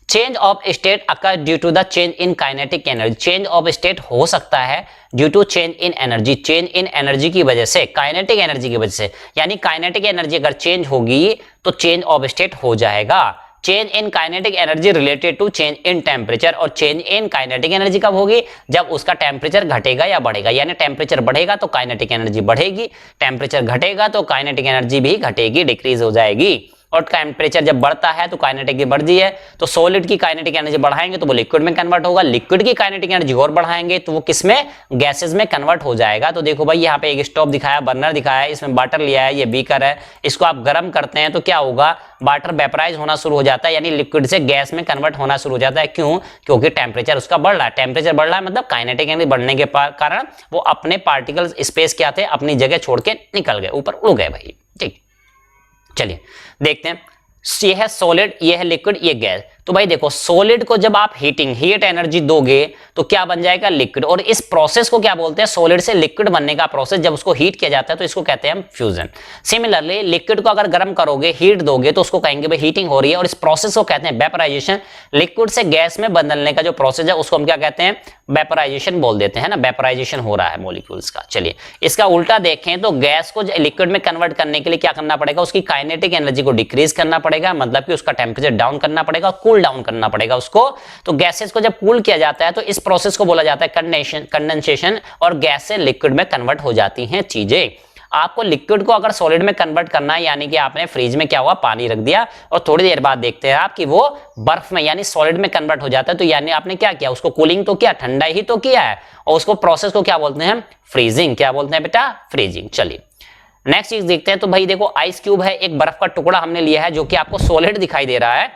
change of state occur due to the change in kinetic energy. Change of state हो सकता है due to change in energy, change in energy की वजह से, काइनेटिक एनर्जी की वजह से। यानी काइनेटिक एनर्जी अगर चेंज होगी तो चेंज ऑफ स्टेट हो जाएगा। Change in kinetic energy related to change in temperature, और चेंज इन काइनेटिक एनर्जी कब होगी, जब उसका टेम्परेचर घटेगा या बढ़ेगा। यानी टेम्परेचर बढ़ेगा तो काइनेटिक एनर्जी बढ़ेगी, टेम्परेचर घटेगा तो काइनेटिक एनर्जी भी घटेगी, डिक्रीज हो जाएगी। और टेम्परेचर जब बढ़ता है तो काइनेटिक भी बढ़ती है, तो सॉलिड की काइनेटिक एनर्जी बढ़ाएंगे तो वो लिक्विड में कन्वर्ट होगा, लिक्विड की काइनेटिक एनर्जी और बढ़ाएंगे तो वो किसमें, गैसेस में कन्वर्ट हो जाएगा। तो देखो भाई यहाँ पे एक स्टोव दिखाया, बर्नर दिखाया है, इसमें वाटर लिया है, ये बीकर है, इसको आप गर्म करते हैं तो क्या होगा, वाटर वेपराइज होना शुरू हो जाता है, यानी लिक्विड से गैस में कन्वर्ट होना शुरू हो जाता है। क्यों, क्योंकि टेम्परेचर उसका बढ़ रहा है। टेम्परेचर बढ़ रहा है मतलब काइनेटिक एनर्जी बढ़ने के कारण वो अपने पार्टिकल्स स्पेस क्या थे, अपनी जगह छोड़ के निकल गए, ऊपर उड़ गए भाई। ठीक, चलिए देखते हैं, ये है सॉलिड, ये है लिक्विड, ये गैस। तो भाई देखो, सॉलिड को जब आप हीट एनर्जी दोगे तो क्या बन जाएगा, लिक्विड। और इस प्रोसेस को क्या बोलते हैं, सॉलिड से लिक्विड बनने का प्रोसेस, जब उसको हीट किया जाता है तो इसको कहते हैं हम फ्यूजन। सिमिलरली लिक्विड को अगर गर्म करोगे, हीट दोगे तो उसको कहेंगे भाई हीटिंग हो रही है, और इस प्रोसेस को कहते हैं वेपराइजेशन। लिक्विड से गैस में बदलने का जो प्रोसेस है उसको हम क्या कहते हैं, वेपराइजेशन बोल देते हैं ना, वेपराइजेशन हो रहा है मॉलिक्यूल्स का। चलिए इसका उल्टा देखें तो गैस को लिक्विड में कन्वर्ट करने के लिए क्या करना पड़ेगा, उसकी काइनेटिक एनर्जी को डिक्रीज करना पड़ेगा, मतलब कि उसका टेम्परेचर डाउन करना पड़ेगा, कूल डाउन करना पड़ेगा उसको। तो गैसेस को जब कूल किया जाता है तो इस प्रोसेस को बोला जाता है कंडेंसेशन, और गैस से लिक्विड में कन्वर्ट हो जाती हैं चीजें। आपको लिक्विड को अगर सॉलिड में कन्वर्ट करना है, यानी कि आपने फ्रिज में क्या हुआ, पानी रख दिया और थोड़ी देर बाद देखते हैं आप कि वो बर्फ में यानी सॉलिड में कन्वर्ट हो जाता है, तो यानी आपने क्या किया, उसको कूलिंग तो किया, ठंडा ही तो किया है, और उसको प्रोसेस को क्या बोलते हैं, फ्रीजिंग। क्या बोलते हैं बेटा, फ्रीजिंग। चलिए नेक्स्ट चीज देखते हैं। तो भाई देखो, आइस क्यूब है, एक बर्फ का टुकड़ा हमने लिया है जो कि आपको सॉलिड दिखाई दे रहा है।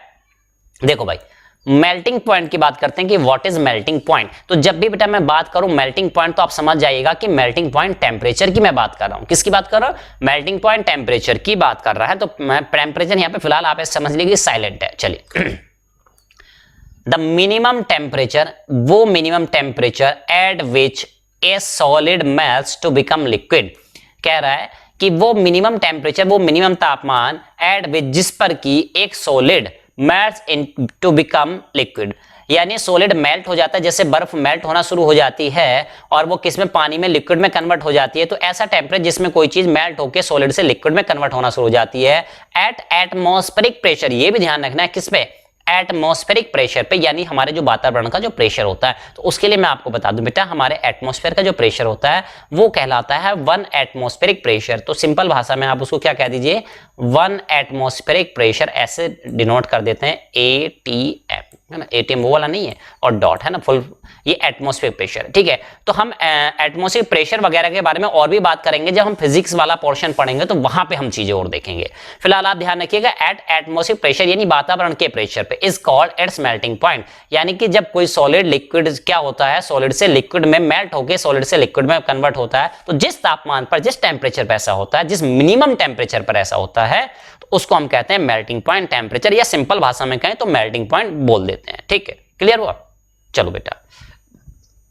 देखो भाई, मेल्टिंग पॉइंट की बात करते हैं कि व्हाट इज मेल्टिंग पॉइंट। तो जब भी बेटा मैं बात करूं मेल्टिंग पॉइंट, तो आप समझ जाइएगा कि मेल्टिंग पॉइंट टेम्परेचर की मैं बात कर रहा हूं। किसकी बात कर रहा हूं, मेल्टिंग पॉइंट टेम्परेचर की बात कर रहा है। तो टेम्परेचर यहां पे फिलहाल आप समझ लीजिए साइलेंट है। चलिए द मिनिमम टेम्परेचर, वो minimum temperature at which a solid melts to become liquid. कह रहा है कि वो मिनिमम टेम्परेचर, वो मिनिमम तापमान एट विच, जिस पर की एक solid melts in to become liquid, यानी सॉलिड मेल्ट हो जाता है, जैसे बर्फ मेल्ट होना शुरू हो जाती है और वो किसमें, पानी में, लिक्विड में कन्वर्ट हो जाती है। तो ऐसा टेम्परेचर जिसमें कोई चीज मेल्ट होकर सॉलिड से लिक्विड में कन्वर्ट होना शुरू हो जाती है एट एटमॉस्फेरिक प्रेशर। ये भी ध्यान रखना है, किस पे, एटमॉस्फेरिक प्रेशर पे, यानी हमारे जो वातावरण का जो प्रेशर होता है। तो उसके लिए मैं आपको बता दूं बेटा, हमारे एटमॉस्फेयर का जो प्रेशर होता है वो कहलाता है 1 एटमॉस्फेरिक प्रेशर। तो सिंपल भाषा में आप उसको क्या कह दीजिए, 1 एटमॉस्फेरिक प्रेशर, ऐसे डिनोट कर देते हैं ATM, है ना, ATM वो वाला नहीं है और डॉट है ना, फुल, ये एटमॉस्फेरिक प्रेशर। ठीक है, तो हम एटमॉस्फेरिक प्रेशर वगैरह के बारे में और भी बात करेंगे जब हम फिजिक्स वाला पोर्शन पढ़ेंगे, तो वहां पे हम चीजें और देखेंगे। फिलहाल आप ध्यान रखिएगा, एट एटमॉस्फेरिक प्रेशर यानी वातावरण के प्रेशर पे, is called its melting point. यानी कि जब कोई सॉलिड लिक्विड क्या होता है, सॉलिड से लिक्विड में मेल्ट होकर सॉलिड से लिक्विड में कन्वर्ट होता है, तो जिस तापमान पर, जिस टेम्परेचर पर ऐसा होता है, जिस मिनिमम टेम्परेचर पर ऐसा होता है, तो उसको हम कहते हैं मेल्टिंग पॉइंट टेम्परेचर, या सिंपल भाषा में कहें तो मेल्टिंग पॉइंट बोल देते हैं। ठीक है, क्लियर हुआ। चलो बेटा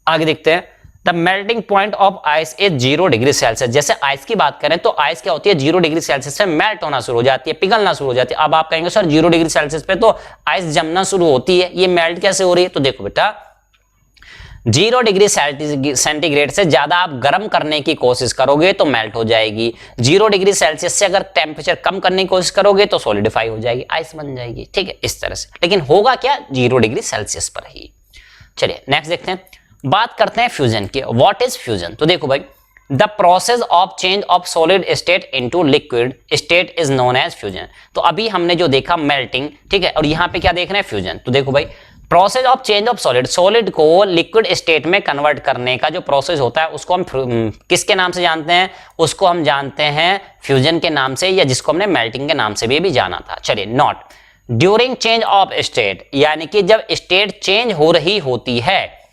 आगे देखते हैं। The melting point of ice is 0 degree Celsius. जैसे आइस की बात करें तो आइस क्या होती है, 0 डिग्री सेल्सियस से मेल्ट होना शुरू हो जाती है, पिघलना शुरू हो जाती है। अब आप कहेंगे सर 0 डिग्री सेल्सियस पे तो आइस जमना शुरू होती है, ये मेल्ट कैसे हो रही है? तो देखो बेटा, 0 डिग्री सेंटीग्रेड से ज्यादा आप गर्म करने की कोशिश करोगे तो मेल्ट हो जाएगी। 0 डिग्री सेल्सियस से अगर टेम्परेचर कम करने की कोशिश करोगे तो सॉलिडिफाई हो जाएगी, आइस बन जाएगी। ठीक है, इस तरह से, लेकिन होगा क्या, 0 डिग्री सेल्सियस पर ही। चलिए नेक्स्ट देखते हैं, बात करते हैं फ्यूजन की। What is fusion? तो देखो भाई, the process of change of solid state into liquid state is known as fusion. तो अभी हमने जो देखा मेल्टिंग, ठीक है, और यहां पे क्या देख रहे हैं, फ्यूजन। तो देखो भाई, process of change of solid, solid को लिक्विड स्टेट में कन्वर्ट करने का जो प्रोसेस होता है उसको हम किसके नाम से जानते हैं? उसको हम जानते हैं फ्यूजन के नाम से, या जिसको हमने मेल्टिंग के नाम से भी जाना था। चलिए, not during change of state, यानी कि जब स्टेट चेंज हो रही होती है,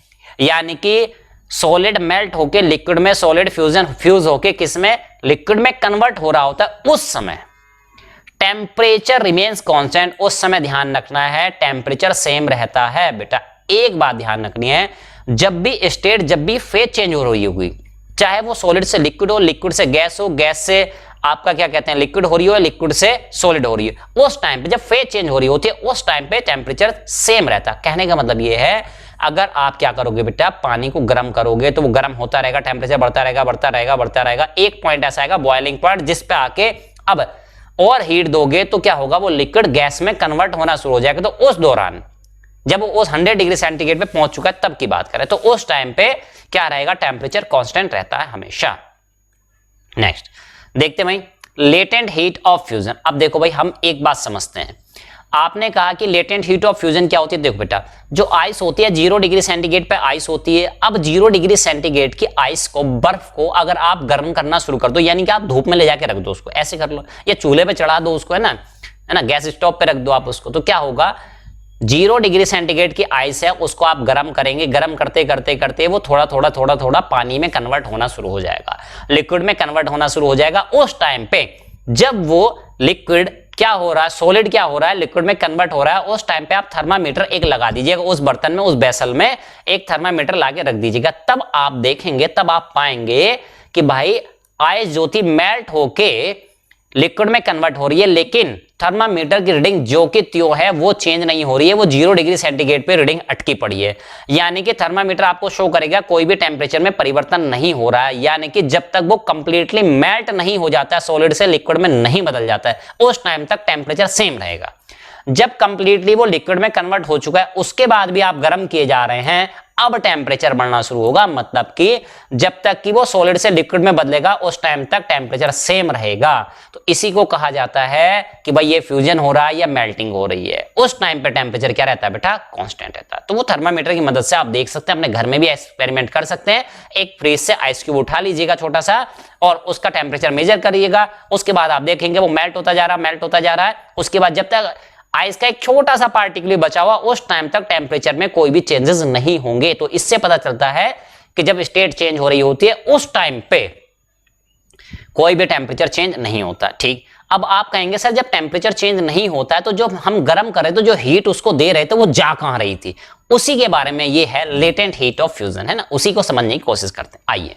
यानी कि सॉलिड मेल्ट होके लिक्विड में, सॉलिड फ्यूज होके किसमें, लिक्विड में कन्वर्ट हो रहा होता है, उस समय टेम्परेचर रिमेन्स कांस्टेंट। उस समय ध्यान रखना है टेम्परेचर सेम रहता है। बेटा एक बात ध्यान रखनी है, जब भी स्टेट, जब भी फेज चेंज हो रही होगी, चाहे वो सॉलिड से लिक्विड हो, लिक्विड से गैस हो, गैस से आपका क्या कहते हैं लिक्विड हो रही हो, लिक्विड से सॉलिड हो रही है, उस टाइम पे जब फेज चेंज हो रही होती है उस टाइम पे टेम्परेचर सेम रहता है। कहने का मतलब ये है अगर आप क्या करोगे बेटा, पानी को गर्म करोगे तो वो गर्म होता रहेगा, टेम्परेचर बढ़ता रहेगा बढ़ता रहेगा बढ़ता रहेगा, एक पॉइंट ऐसा आएगा बॉइलिंग पॉइंट जिस पे आके अब और हीट दोगे तो क्या होगा, वो लिक्विड गैस में कन्वर्ट होना शुरू हो जाएगा। तो उस दौरान जब वो उस 100 डिग्री सेंटीग्रेड पे पहुंच चुका है तब की बात करें तो उस टाइम पे क्या रहेगा, टेम्परेचर कांस्टेंट रहता है हमेशा। नेक्स्ट देखते भाई लेटेंट हीट ऑफ फ्यूजन। अब देखो भाई हम एक बात समझते हैं, आपने कहा कि लेटेंट हीट ऑफ फ्यूजन क्या होती है। देखो बेटा जो आइस होती है 0 डिग्री सेंटीग्रेड पे आइस होती है, अब 0 डिग्री सेंटीग्रेड की आइस को, बर्फ को अगर आप गर्म करना शुरू कर दो, यानी कि आप धूप में ले जाके रख दो उसको, ऐसे कर लो या चूल्हे पे चढ़ा दो उसको, है ना, गैस स्टोव पे रख दो आप उसको, तो क्या होगा 0 डिग्री सेंटीग्रेड की आइस है उसको आप गर्म करेंगे, गर्म करते करते करते वो थोड़ा थोड़ा पानी में कन्वर्ट होना शुरू हो जाएगा, लिक्विड में कन्वर्ट होना शुरू हो जाएगा। उस टाइम पे जब वो लिक्विड क्या हो रहा है, सॉलिड क्या हो रहा है, लिक्विड में कन्वर्ट हो रहा है, उस टाइम पे आप थर्मामीटर एक लगा दीजिएगा उस बर्तन में, उस बेसल में एक थर्मामीटर लाके रख दीजिएगा। तब आप देखेंगे, तब आप पाएंगे कि भाई आइस जो थी मेल्ट होके लिक्विड में कन्वर्ट हो रही है, लेकिन थर्मामीटर की रीडिंग जो कि त्यों है वो चेंज नहीं हो रही है, वो 0 डिग्री सेंटीग्रेड पे रीडिंग अटकी पड़ी है। यानी कि थर्मामीटर आपको शो करेगा कोई भी टेम्परेचर में परिवर्तन नहीं हो रहा है, यानी कि जब तक वो कंप्लीटली मेल्ट नहीं हो जाता है, सॉलिड से लिक्विड में नहीं बदल जाता है, उस टाइम तक टेम्परेचर सेम रहेगा। जब कंप्लीटली वो लिक्विड में कन्वर्ट हो चुका है उसके बाद भी आप गर्म किए जा रहे हैं, अब टेम्परेचर बढ़ना शुरू होगा, मतलब कि जब तक कि वो सॉलिड से लिक्विड में बदलेगा उस टाइम तक टेम्परेचर सेम रहेगा। तो इसी को कहा जाता है कि भाई ये फ्यूजन हो रहा है या मेल्टिंग हो रही है। उस टाइम पे टेम्परेचर क्या रहता है बेटा, कांस्टेंट रहता है। तो वो थर्मामीटर की मदद से आप देख सकते हैं, अपने घर में भी एक्सपेरिमेंट कर सकते हैं। एक फ्रिज से आइस क्यूब उठा लीजिएगा छोटा सा और उसका टेम्परेचर मेजर करिएगा, उसके बाद आप देखेंगे वो मेल्ट होता जा रहा है, मेल्ट होता जा रहा है। उसके बाद जब तक आइस का एक छोटा सा पार्टिकल बचा हुआ उस टाइम तक टेम्परेचर में कोई भी चेंजेस नहीं होंगे। तो इससे पता चलता है कि जब स्टेट चेंज हो रही होती है उस टाइम पे कोई भी टेम्परेचर चेंज नहीं होता। ठीक, अब आप कहेंगे सर जब टेम्परेचर चेंज नहीं होता है तो जो हम गर्म कर रहे तो जो हीट उसको दे रहे थे वो जा कहां रही थी, उसी के बारे में ये है लेटेंट हीट ऑफ फ्यूजन, है ना, उसी को समझने की कोशिश करते हैं। आइए,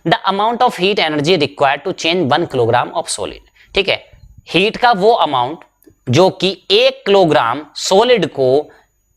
the amount of heat energy required to change 1 kilogram of solid. ठीक है, हीट का वो अमाउंट जो कि 1 किलोग्राम सॉलिड को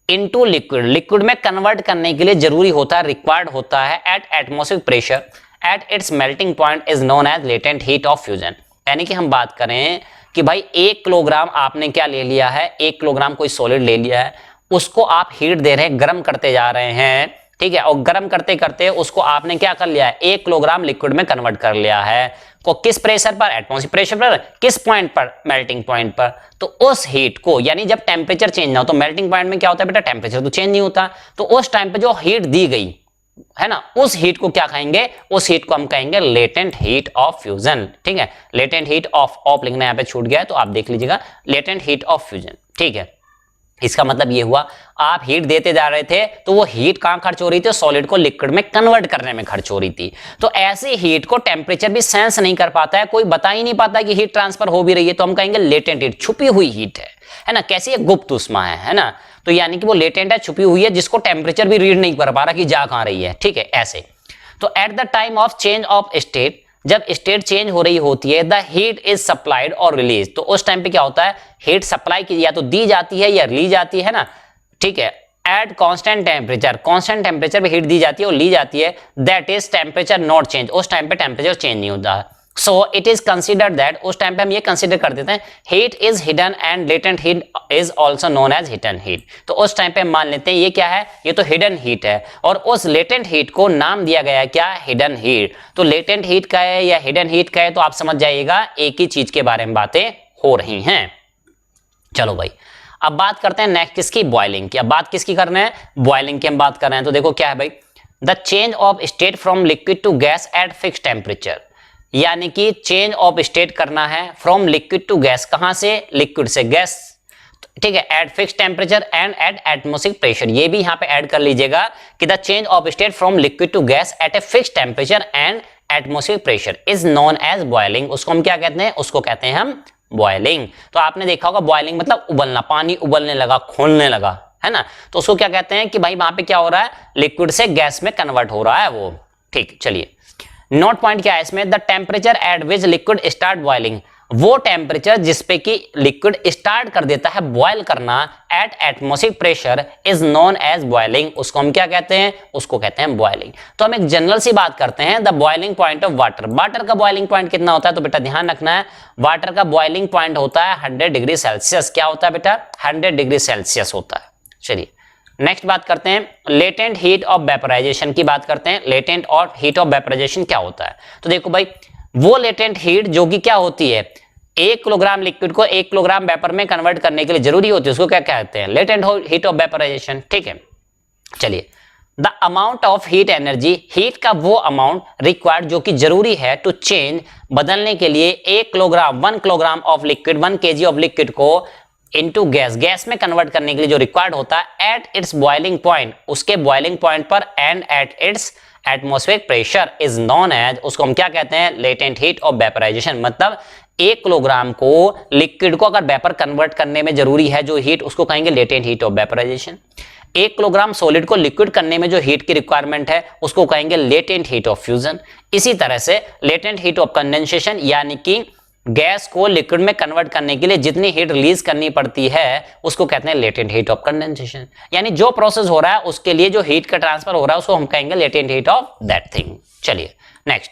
इनटू लिक्विड में कन्वर्ट करने के लिए जरूरी होता है, रिक्वायर्ड होता है at atmospheric pressure at its melting point is known as latent heat of fusion. यानी कि हम बात करें कि भाई 1 किलोग्राम आपने क्या ले लिया है, 1 किलोग्राम कोई सॉलिड ले लिया है, उसको आप हीट दे रहे हैं, गर्म करते जा रहे हैं। ठीक है, और गर्म करते करते उसको आपने क्या कर लिया है, 1 किलोग्राम लिक्विड में कन्वर्ट कर लिया है। को किस प्रेशर पर, एटमॉस्फेरिक प्रेशर पर, किस पॉइंट पर, मेल्टिंग पॉइंट पर। तो उस हीट को, यानी जब टेम्परेचर चेंज ना हो, तो मेल्टिंग पॉइंट में क्या होता है बेटा, टेम्परेचर तो चेंज नहीं होता, तो उस टाइम पे जो हीट दी गई है ना, उस हीट को क्या कहेंगे, उस हीट को हम कहेंगे लेटेंट हीट ऑफ फ्यूजन। ठीक है, लेटेंट हीट ऑफ लिखना यहाँ पे छूट गया है तो आप देख लीजिएगा, लेटेंट हीट ऑफ फ्यूजन। ठीक है, इसका मतलब ये हुआ आप हीट देते जा रहे थे तो वो हीट कहां खर्च हो रही थी, सॉलिड को लिक्विड में कन्वर्ट करने में खर्च हो रही थी। तो ऐसी हीट को टेम्परेचर भी सेंस नहीं कर पाता है, कोई बता ही नहीं पाता कि हीट ट्रांसफर हो भी रही है, तो हम कहेंगे लेटेंट हीट, छुपी हुई हीट है ना, कैसी है, गुप्त उष्मा है ना। तो यानी कि वो लेटेंट है, छुपी हुई है, जिसको टेम्परेचर भी रीड नहीं कर पा रहा कि जा कहां रही है। ठीक है, ऐसे। तो at the time of change of state, जब स्टेट चेंज हो रही होती है, द हीट इज सप्लाइड और रिलीज, तो उस टाइम पे क्या होता है, हीट सप्लाई की या तो दी जाती है या ली जाती है ना। ठीक है, at constant temperature, constant temperature पे हीट दी जाती है और ली जाती है, that is temperature not change, उस टाइम पे टेम्परेचर चेंज नहीं होता। So it is considered that, उस टाइम पे हम ये कंसिडर कर देते हैं heat is hidden and latent heat is also known as hidden heat. तो उस टाइम पे हम मान लेते हैं ये क्या है, ये तो हिडन हीट है, और उस लेटेंट हीट को नाम दिया गया है क्या, हिडन हीट। तो लेटेंट हीट का है या हिडन हीट का है, तो आप समझ जाइएगा एक ही चीज के बारे में बातें हो रही हैं। चलो भाई, अब बात करते हैं नेक्स्ट किसकी, बॉइलिंग की। अब बात किसकी कर रहे हैं, बॉइलिंग की हम बात कर रहे हैं। तो देखो क्या है भाई, the change of state from liquid to gas at fix temperature, यानी कि चेंज ऑफ स्टेट करना है फ्रॉम लिक्विड टू गैस, कहां से, लिक्विड से गैस। ठीक है, at fix temperature and at atmospheric pressure, ये भी यहां पे ऐड कर लीजिएगा कि the change of state from liquid to gas at a fix temperature and atmospheric pressure is known as boiling. उसको हम क्या कहते हैं, उसको कहते हैं हम बॉइलिंग। तो आपने देखा होगा बॉइलिंग मतलब उबलना, पानी उबलने लगा, खोलने लगा, है ना, तो उसको क्या कहते हैं कि भाई वहां पे क्या हो रहा है, लिक्विड से गैस में कन्वर्ट हो रहा है वो। ठीक, चलिए नोट पॉइंट क्या है इसमें, the temperature at which liquid start boiling, वो टेम्परेचर जिसपे कि लिक्विड स्टार्ट कर देता है बॉयल करना at atmospheric pressure is known as boiling, उसको हम क्या कहते हैं, उसको कहते हैं बॉइलिंग। तो हम एक जनरल सी बात करते हैं, the boiling point of water, water का बॉइलिंग पॉइंट कितना होता है, तो बेटा ध्यान रखना है वाटर का बॉइलिंग पॉइंट होता है 100 डिग्री सेल्सियस। क्या होता है बेटा, 100 डिग्री सेल्सियस होता है। चलिए नेक्स्ट बात करते हैं, लेटेंट हीट ऑफ वेपोराइजेशन की बात करते हैं। लेटेंट और हीट ऑफ वेपोराइजेशन क्या होता है, तो देखो भाई वो लेटेंट हीट जो कि क्या होती है, 1 किलोग्राम लिक्विड को 1 किलोग्राम वेपर में कन्वर्ट करने के लिए जरूरी होती है, उसको क्या कहते हैं, लेटेंट हीट ऑफ वेपोराइजेशन। ठीक है, चलिए the amount of heat energy, heat का वो अमाउंट रिक्वायर्ड जो कि जरूरी है टू चेंज, बदलने के लिए 1 kilogram of liquid 1 kg of liquid को इनटू गैस, गैस में कन्वर्ट करने के लिए जो रिक्वायर्ड होता है एट इट्स बॉइलिंग पॉइंट, उसके बॉइलिंग पॉइंट पर and at its atmospheric pressure is known as, उसको हम क्या कहते हैं, लेटेंट हीट ऑफ वेपोराइजेशन। मतलब 1 किलोग्राम को लिक्विड को अगर वेपर कन्वर्ट करने में जरूरी है जो हीट, उसको कहेंगे latent heat of vaporisation. 1 kilogram solid को लिक्विड करने में जो हीट की रिक्वायरमेंट है उसको कहेंगे लेटेंट हीट ऑफ फ्यूजन। इसी तरह से लेटेंट हीट ऑफ कंडेंसेशन, यानी कि गैस को लिक्विड में कन्वर्ट करने के लिए जितनी हीट रिलीज करनी पड़ती है उसको कहते हैं लेटेंट हीट ऑफ कंडेंसेशन। यानी जो प्रोसेस हो रहा है उसके लिए जो हीट का ट्रांसफर हो रहा है उसको हम कहेंगे latent heat of that thing. चलिए नेक्स्ट,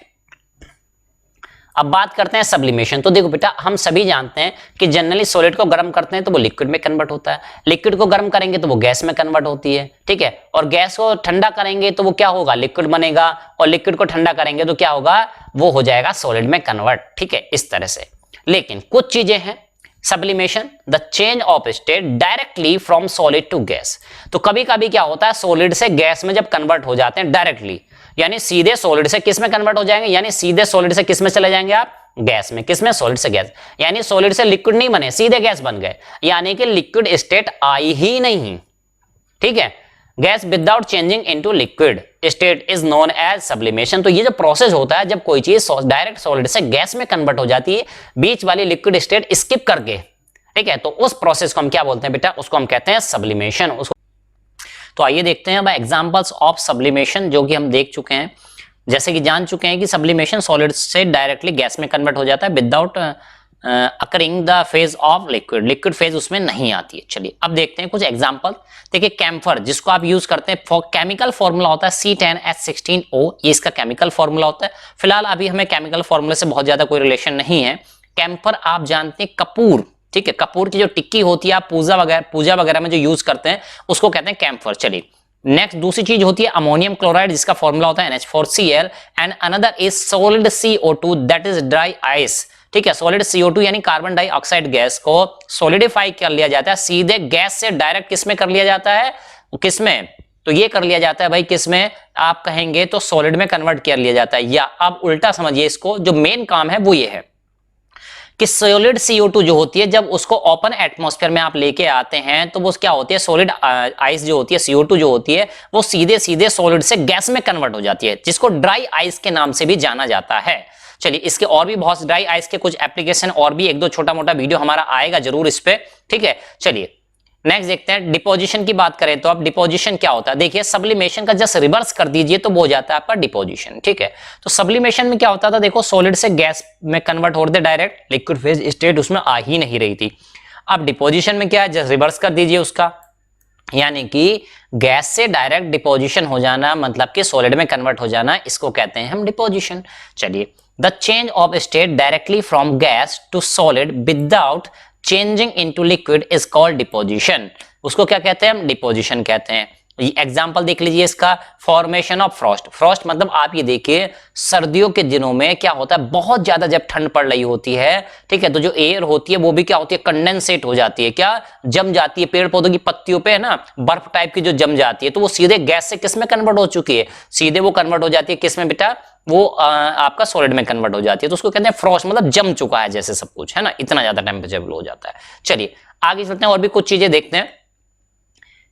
अब बात करते हैं सब्लिमेशन। तो देखो बेटा हम सभी जानते हैं कि जनरली सॉलिड को गर्म करते हैं तो वो लिक्विड में कन्वर्ट होता है, लिक्विड को गर्म करेंगे तो वो गैस में कन्वर्ट होती है। ठीक है, और गैस को ठंडा करेंगे तो वो क्या होगा, लिक्विड बनेगा, और लिक्विड को ठंडा करेंगे तो क्या होगा, वो हो जाएगा सॉलिड में कन्वर्ट। ठीक है, इस तरह से। लेकिन कुछ चीजें हैं, sublimation the change of state directly from solid to gas. तो कभी कभी क्या होता है, सॉलिड से गैस में जब कन्वर्ट हो जाते हैं डायरेक्टली, यानी सीधे सॉलिड से किस में कन्वर्ट हो जाएंगे, यानी सीधे सॉलिड से किस में चले जाएंगे आप, गैस में। किस में, सॉलिड से गैस, यानी सॉलिड से लिक्विड नहीं बने, सीधे गैस बन गए, यानी कि लिक्विड स्टेट आई ही नहीं। ठीक है, gas without changing into liquid state is known as sublimation. तो ये जो प्रोसेस होता है जब कोई चीज डायरेक्ट सॉलिड से गैस में कन्वर्ट हो जाती है बीच वाली लिक्विड स्टेट स्किप करके, ठीक है, तो उस प्रोसेस को हम क्या बोलते हैं बेटा, उसको हम कहते हैं सब्लिमेशन। उसको तो आइए देखते हैं एग्जांपल्स ऑफ सब्लिमेशन जो कि हम देख चुके हैं। जैसे कि जान चुके हैं कि सब्लिमेशन सॉलिड से डायरेक्टली गैस में कन्वर्ट हो जाता है without occurring the phase of liquid, liquid phase उसमें नहीं आती है। चलिए अब देखते हैं कुछ एग्जांपल। देखिए कैम्फर जिसको आप यूज करते हैं, केमिकल फॉर्मूला होता है C10H16O, ये इसका केमिकल फॉर्मूला होता है। फिलहाल अभी हमें केमिकल फॉर्मूले से बहुत ज्यादा कोई रिलेशन नहीं है। कैम्फर आप जानते हैं कपूर, ठीक है, कपूर की जो टिक्की होती है आप पूजा वगैरह में जो यूज करते हैं उसको कहते हैं कैम्फर। चलिए नेक्स्ट दूसरी चीज होती है अमोनियम क्लोराइड जिसका फॉर्मूला होता है NH4Cl and another is solid CO2 that is dry ice. ठीक है, सॉलिड CO2 यानी कार्बन डाइऑक्साइड गैस को सॉलिडिफाई कर लिया जाता है, सीधे गैस से डायरेक्ट किसमें कर लिया जाता है, किसमें, तो ये कर लिया जाता है भाई किसमें, आप कहेंगे तो सॉलिड में कन्वर्ट कर लिया जाता है। या अब उल्टा समझिए इसको, जो मेन काम है वो ये है कि सॉलिड CO2 जो होती है जब उसको ओपन एटमॉस्फेयर में आप लेके आते हैं तो वो क्या होती है, सॉलिड आइस जो होती है CO2 जो होती है वो सीधे सीधे सॉलिड से गैस में कन्वर्ट हो जाती है, जिसको ड्राई आइस के नाम से भी जाना जाता है। चलिए इसके और भी बहुत ड्राई आइस के कुछ एप्लीकेशन और भी एक दो छोटा मोटा वीडियो हमारा आएगा जरूर इस पे। ठीक है, चलिए नेक्स्ट देखते हैं डिपोजिशन की बात करें तो अब डिपोजिशन क्या होता है। देखिए सब्लिमेशन का जस्ट रिवर्स कर दीजिए तो वो हो जाता है आपका डिपोजिशन। ठीक है, तो सब्लिमेशन में क्या होता था, देखो सॉलिड से गैस में कन्वर्ट हो रहे थे डायरेक्ट, लिक्विड फेज स्टेट उसमें आ ही नहीं रही थी। अब डिपोजिशन में क्या है, जस्ट रिवर्स कर दीजिए उसका, यानी कि गैस से डायरेक्ट डिपोजिशन हो जाना मतलब कि सॉलिड में कन्वर्ट हो जाना, इसको कहते हैं हम डिपोजिशन। चलिए the change of state directly from gas to solid without changing into liquid is called deposition, उसको क्या कहते हैं हम, डिपोजिशन कहते हैं। एग्जाम्पल देख लीजिए इसका, फॉर्मेशन ऑफ फ्रॉस्ट। फ्रॉस्ट मतलब आप ये देखिए सर्दियों के दिनों में क्या होता है, बहुत ज्यादा जब ठंड पड़ रही होती है, ठीक है, तो जो एयर होती है वो भी क्या होती है, कंडेंसेट हो जाती है, क्या जम जाती है, पेड़ पौधों की पत्तियों पे है ना बर्फ टाइप की जो जम जाती है, तो वो सीधे गैस से किस में कन्वर्ट हो चुकी है, सीधे वो कन्वर्ट हो जाती है किस में बेटा, वो आपका सॉलिड में कन्वर्ट हो जाती है। तो उसको कहते हैं फ्रॉस्ट, मतलब जम चुका है जैसे सब कुछ है ना, इतना ज्यादा टेम्परेचर हो जाता है। चलिए आगे चलते हैं और भी कुछ चीजें देखते हैं।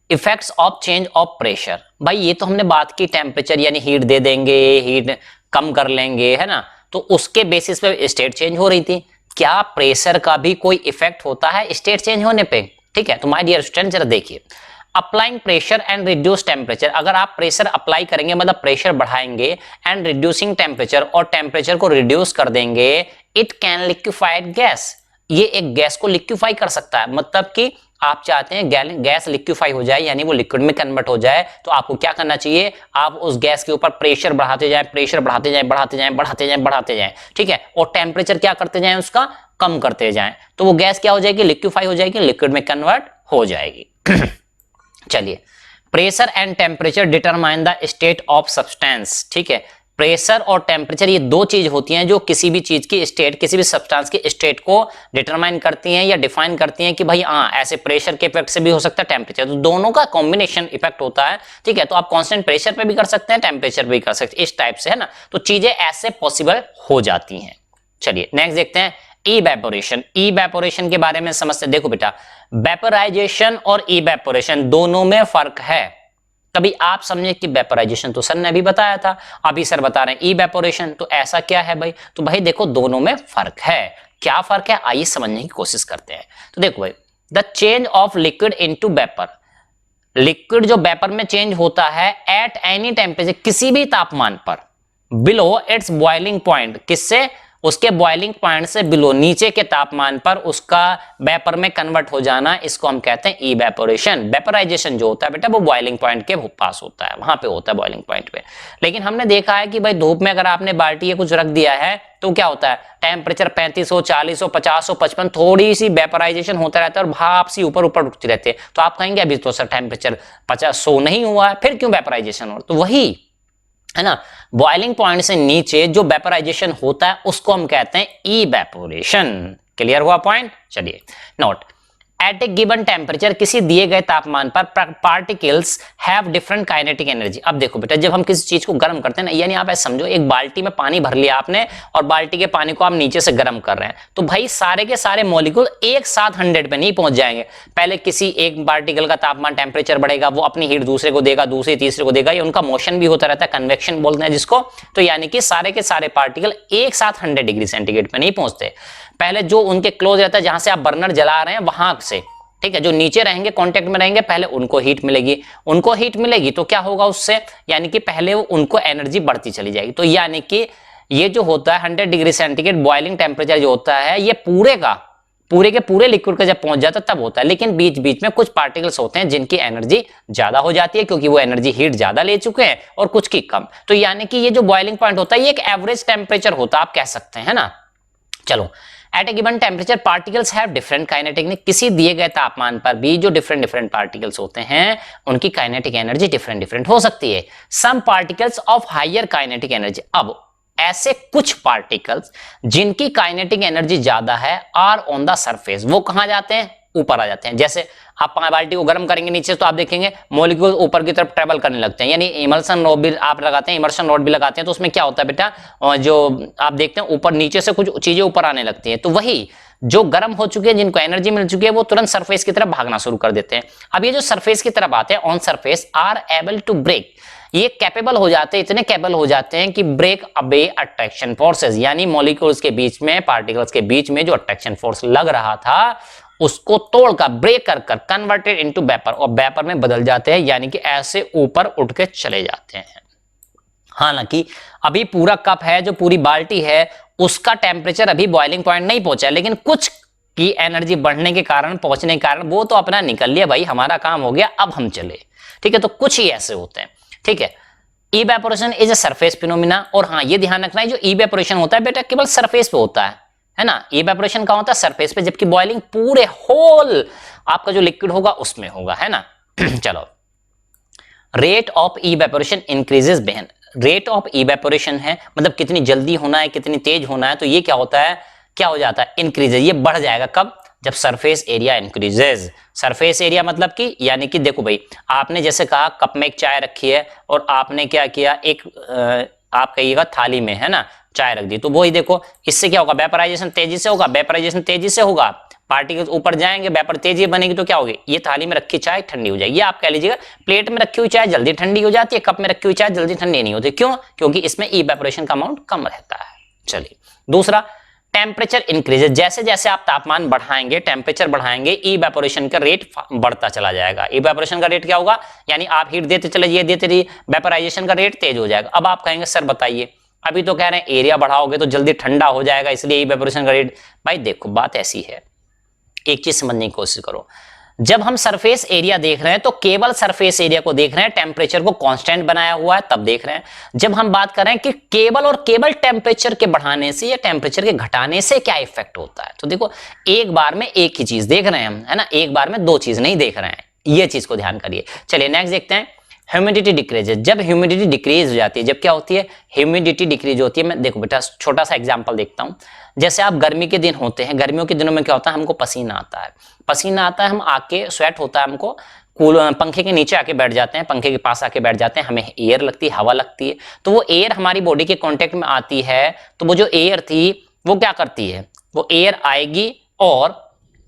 Effects of change of pressure, भाई ये तो हमने बात की टेम्परेचर यानी हीट दे देंगे, हीट कम कर लेंगे है ना, तो उसके बेसिस पे स्टेट चेंज हो रही थी। क्या प्रेशर का भी कोई इफेक्ट होता है स्टेट चेंज होने पे? ठीक है, तो माय डियर स्टूडेंट जरा देखिए, applying pressure and reduce temperature, अगर आप प्रेशर अप्लाई करेंगे मतलब प्रेशर बढ़ाएंगे, एंड रिड्यूसिंग टेम्परेचर और टेम्परेचर को रिड्यूस कर देंगे, इट कैन लिक्विफाइड गैस, ये एक गैस को लिक्विफाई कर सकता है। मतलब कि आप चाहते हैं गैस लिक्विफाई हो जाए यानी वो लिक्विड में कन्वर्ट हो जाए, तो आपको क्या करना चाहिए, आप उस गैस के ऊपर प्रेशर बढ़ाते जाएं, प्रेशर बढ़ाते जाएं, बढ़ाते जाएं, बढ़ाते जाएं, बढ़ाते जाएं, ठीक है, और टेम्परेचर क्या करते जाएं, उसका कम करते जाएं, तो वो गैस क्या हो जाएगी, लिक्विफाई हो जाएगी, लिक्विड में कन्वर्ट हो जाएगी। चलिए, pressure and temperature determine the state of substance, ठीक है, प्रेशर और टेम्परेचर ये दो चीज होती हैं जो किसी भी चीज की स्टेट, किसी भी सब्सटेंस की स्टेट को डिटरमाइन करती हैं या डिफाइन करती हैं कि भाई हाँ ऐसे प्रेशर के इफेक्ट से भी हो सकता है टेम्परेचर, तो दोनों का कॉम्बिनेशन इफेक्ट होता है, ठीक है, तो आप कांस्टेंट प्रेशर पे भी कर सकते हैं, टेम्परेचर पे भी कर सकते हैं, इस टाइप से, है ना, तो चीजें ऐसे पॉसिबल हो जाती हैं। चलिए नेक्स्ट देखते हैं इवेपोरेशन। इवेपोरेशन के बारे में समझते हैं। देखो बेटा, वेपराइजेशन और इवेपोरेशन दोनों में फर्क है। कभी आप समझे कि वेपराइजेशन तो सर ने अभी बताया था, अभी सर बता रहे हैं इवेपोरेशन, तो ऐसा क्या है भाई, तो भाई देखो दोनों में फर्क है। क्या फर्क है आइए समझने की कोशिश करते हैं। तो देखो भाई, the change of liquid into vapour, liquid जो वेपर में चेंज होता है एट एनी टेम्परेचर, किसी भी तापमान पर, बिलो इट्स बॉइलिंग पॉइंट, किससे, उसके बॉइलिंग पॉइंट से बिलो, नीचे के तापमान पर उसका वेपर में कन्वर्ट हो जाना, इसको हम कहते हैं इवेपोरेशन। वेपराइजेशन जो होता है बेटा वो बॉइलिंग पॉइंट के पास होता है, वहां पे होता है बॉइलिंग पॉइंट पे। लेकिन हमने देखा है कि भाई धूप में अगर आपने बाल्टी या कुछ रख दिया है तो क्या होता है, टेम्परेचर 35 हो, 40 हो, 50 हो, 55, थोड़ी सी वेपराइजेशन होता रहता है और भाप सी ऊपर ऊपर उठती रहती है, तो आप कहेंगे अभी तो सर टेम्परेचर 50 नहीं हुआ है, फिर क्यों वेपराइजेशन हो, तो वही है ना, बॉइलिंग पॉइंट से नीचे जो वेपराइजेशन होता है उसको हम कहते हैं इवेपोरेशन। क्लियर हुआ पॉइंट। चलिए note, eight a given temperature, किसी दिए गए तापमान पर particles have different kinetic energy. अब देखो बेटा, जब हम किसी चीज को गर्म करते हैं ना, यानी आप ऐसा समझो एक बाल्टी में पानी भर लिया आपने और बाल्टी के पानी को आप नीचे से गर्म कर रहे हैं, तो भाई सारे के सारे मॉलिक्यूल एक साथ 100 पे नहीं पहुंच जाएंगे। पहले किसी एक पार्टिकल का तापमान टेम्परेचर बढ़ेगा, वो अपनी हीट दूसरे को देगा, दूसरे तीसरे को देगा, ये उनका मोशन भी होता रहता है, कन्वेक्शन बोलते हैं जिसको। तो यानी कि सारे के सारे पार्टिकल एक साथ 100 डिग्री सेंटीग्रेड पे नहीं पहुंचते। पहले जो उनके क्लोज रहता है, जहां से आप बर्नर जला रहे हैं वहां से, ठीक है, जो नीचे रहेंगे कांटेक्ट में रहेंगे, पहले उनको हीट मिलेगी, उनको हीट मिलेगी तो क्या होगा उससे, यानी कि पहले उनको एनर्जी बढ़ती चली जाएगी। तो यानी कि ये जो होता है 100 डिग्री सेंटीग्रेड बॉइलिंग टेम्परेचर जो होता है, ये पूरे के पूरे लिक्विड का जब पहुंच जाता है तब होता है। लेकिन बीच बीच में कुछ पार्टिकल्स होते हैं जिनकी एनर्जी ज्यादा हो जाती है, क्योंकि वो एनर्जी हीट ज्यादा ले चुके हैं, और कुछ की कम। तो यानी कि ये जो बॉइलिंग पॉइंट होता है ये एक एवरेज टेम्परेचर होता है, आप कह सकते हैं ना। चलो, at a given temperature particles have different kinetic, किसी दिए गए तापमान पर भी जो डिफरेंट पार्टिकल्स होते हैं उनकी काइनेटिक एनर्जी डिफरेंट हो सकती है। Some particles of higher kinetic energy, अब ऐसे कुछ पार्टिकल्स जिनकी काइनेटिक एनर्जी ज्यादा है आर ऑन द सरफेस, वो कहां जाते हैं, ऊपर आ जाते हैं। जैसे आप बाल्टी को गर्म करेंगे नीचे तो आप देखेंगे मॉलिक्यूल ऊपर की तरफ ट्रेवल करने लगते हैं, यानी इमर्शन रॉड भी आप लगाते हैं, इमर्शन रॉड भी लगाते हैं, तो उसमें क्या होता है बेटा, जो आप देखते हैं ऊपर नीचे से कुछ चीजें ऊपर आने लगती हैं, तो वही जो गर्म हो चुके हैं, जिनको एनर्जी मिल चुकी है, वो तुरंत सरफेस की तरफ भागना शुरू कर देते हैं। अब ये जो सरफेस की तरफ आते हैं, on surface are able to break, ये कैपेबल हो जाते हैं, इतने कैपेबल हो जाते हैं कि ब्रेक अवे अट्रैक्शन फोर्सेस, यानी मॉलिक्यूल्स के बीच में, पार्टिकल्स के बीच में जो अट्रैक्शन फोर्स लग रहा था उसको तोड़कर, ब्रेक कर कन्वर्टेड इनटू वेपर, और वेपर में बदल जाते हैं, यानी कि ऐसे ऊपर उठ के चले जाते हैं। हालांकि अभी पूरा कप है, जो पूरी बाल्टी है, उसका टेम्परेचर अभी बॉइलिंग पॉइंट नहीं पहुंचा, लेकिन कुछ की एनर्जी बढ़ने के कारण, पहुंचने के कारण वो तो अपना निकल लिया, भाई हमारा काम हो गया, अब हम चले। ठीक है, तो कुछ ही ऐसे होते हैं। ठीक है, evaporation is a surface phenomena, और हाँ ये ध्यान रखना है जो इवेपोरेशन होता है बेटा केवल सरफेस पे होता है ना, इवेपोरेशन कहां होता है, सरफेस पे, जबकि बॉइलिंग पूरे होल आपका जो लिक्विड होगा उसमें होगा, है ना। चलो, रेट ऑफ इवेपोरेशन इंक्रीजेस बेहन, रेट ऑफ इवेपोरेशन है मतलब कितनी जल्दी होना है, कितनी तेज होना है, तो ये क्या होता है, क्या हो जाता है, इंक्रीजेस, ये बढ़ जाएगा कब, जब surface area increases. Surface area मतलब कि, यानी कि देखो भाई, आपने जैसे कहा कप में एक चाय रखी है और आपने क्या किया, एक आप कहिएगा थाली में, है ना, चाय रख दी, तो वही देखो इससे क्या होगा, वेपराइजेशन तेजी से होगा, वेपराइजेशन तेजी से होगा, पार्टिकल्स ऊपर जाएंगे, वेपर तेजी बनेगी, तो क्या होगी, ये थाली में रखी चाय ठंडी हो जाएगी। आप कह लीजिएगा प्लेट में रखी हुई चाय जल्दी ठंडी हो जाती है, कप में रखी हुई चाय जल्दी ठंडी नहीं होती, क्यों, क्योंकि इसमें इवेपोरेशन का अमाउंट कम रहता है। चलिए दूसरा, टेम्परेचर इंक्रीजेज, जैसे जैसे आप तापमान बढ़ाएंगे, टेम्परेचर बढ़ाएंगे, इवेपोरेशन का रेट बढ़ता चला जाएगा। इवेपोरेशन का रेट क्या होगा, यानी आप हीट देते चले जाइए, देते रहिए, वेपोराइजेशन का रेट तेज हो जाएगा। अब आप कहेंगे सर बताइए, अभी तो कह रहे हैं एरिया बढ़ाओगे तो जल्दी ठंडा हो जाएगा, इसलिए इवेपोरेशन का रेट। भाई देखो बात ऐसी है, एक चीज समझने की कोशिश करो, जब हम सरफेस एरिया देख रहे हैं तो केवल सरफेस एरिया को देख रहे हैं, टेम्परेचर को कांस्टेंट बनाया हुआ है तब देख रहे हैं। जब हम बात कर रहे हैं कि केवल और केवल टेम्परेचर के बढ़ाने से या टेम्परेचर के घटाने से क्या इफेक्ट होता है, तो देखो एक बार में एक ही चीज देख रहे हैं हम, है ना, एक बार में दो चीज नहीं देख रहे हैं, ये चीज को ध्यान करिए। चलिए नेक्स्ट देखते हैं, ह्यूमिडिटी डिक्रीज। जब ह्यूमिडिटी डिक्रीज हो जाती है, जब क्या होती है, ह्यूमिडिटी डिक्रीज होती है। मैं देखो बेटा छोटा सा एग्जांपल देखता हूं, जैसे आप गर्मी के दिन होते हैं, गर्मियों के दिनों में क्या होता है, हमको पसीना आता है, पसीना आता है, हम आके स्वेट होता है हमको, पंखे के नीचे आके बैठ जाते हैं, पंखे के पास आके बैठ जाते हैं, हमें एयर लगती है, हवा लगती है, तो वो एयर हमारी बॉडी के कांटेक्ट में आती है, तो वो जो एयर थी वो क्या करती है, वो एयर आएगी और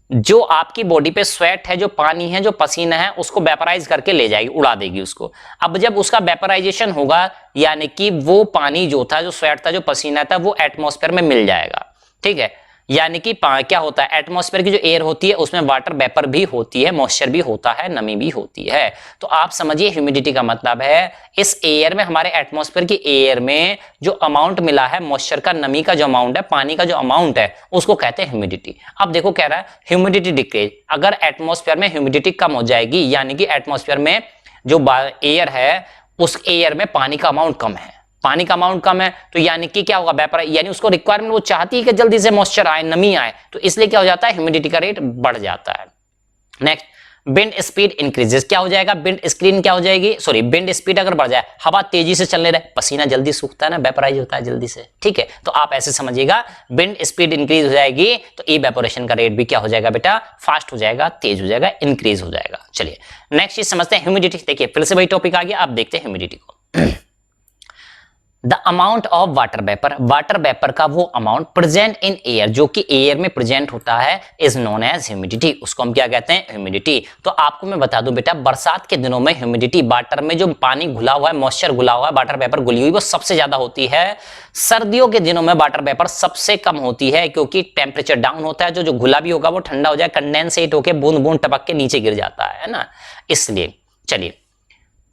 जो आपकी बॉडी पे स्वेट है, जो पानी है, जो पसीना है, उसको वेपराइज करके ले जाएगी, उड़ा देगी उसको। अब जब उसका वेपराइजेशन होगा, यानी कि वो पानी जो था, जो स्वेट था, जो पसीना था, वो एटमॉस्फेयर में मिल जाएगा, ठीक है। यानी कि क्या होता है, एटमॉस्फेयर की जो एयर होती है उसमें वाटर वेपर भी होती है, मॉइस्चर भी होता है, नमी भी होती है। तो आप समझिए ह्यूमिडिटी का मतलब है इस एयर में, हमारे एटमॉस्फेयर की एयर में जो अमाउंट मिला है मॉइस्चर का, नमी का जो अमाउंट है, पानी का जो अमाउंट है, उसको कहते हैं ह्यूमिडिटी। अब देखो कह रहा है ह्यूमिडिटी डिक्रीज, अगर एटमॉस्फेयर में ह्यूमिडिटी कम हो जाएगी, यानी कि एटमॉस्फेयर में जो एयर है उस एयर में पानी का अमाउंट कम है, पानी का अमाउंट कम है, तो यानी कि क्या होगा, वेपर, यानी उसको रिक्वायरमेंट, वो चाहती है कि जल्दी से मॉइस्चर आए, नमी आए, तो इसलिए क्या हो जाता है, ह्यूमिडिटी का रेट बढ़ जाता है। नेक्स्ट, विंड स्पीड इंक्रीजेस, क्या हो जाएगा, विंड स्क्रीन क्या हो जाएगी, सॉरी विंड स्पीड अगर बढ़ जाए, हवा तेजी से चलने रहे, पसीना जल्दी सूखता है ना, वेपराइज होता है जल्दी से, ठीक है। तो आप ऐसे समझिएगा, विंड स्पीड इंक्रीज हो जाएगी तो इवेपोरेशन का रेट भी क्या हो जाएगा बेटा, फास्ट हो जाएगा, तेज हो जाएगा, इंक्रीज हो जाएगा। चलिए नेक्स्ट चीज समझते हैं, ह्यूमिडिटी। देखिए फिर से वही टॉपिक आ गया, आप देखते हैं ह्यूमिडिटी को। The amount of water vapour, water vapour का वो अमाउंट प्रेजेंट इन एयर, जो कि एयर में प्रेजेंट होता है, इज नोन एज ह्यूमिडिटी, उसको हम क्या कहते हैं, ह्यूमिडिटी। तो आपको मैं बता दूं बेटा, बरसात के दिनों में ह्यूमिडिटी, वाटर में जो पानी घुला हुआ है, मॉइस्चर घुला हुआ है, वाटर वेपर घुली हुई, वो सबसे ज्यादा होती है। सर्दियों के दिनों में वाटर वेपर सबसे कम होती है, क्योंकि टेम्परेचर डाउन होता है, जो घुला भी होगा वो ठंडा हो जाए, कंडेंसेट होकर बूंद बूंद टपक के नीचे गिर जाता है ना, इसलिए। चलिए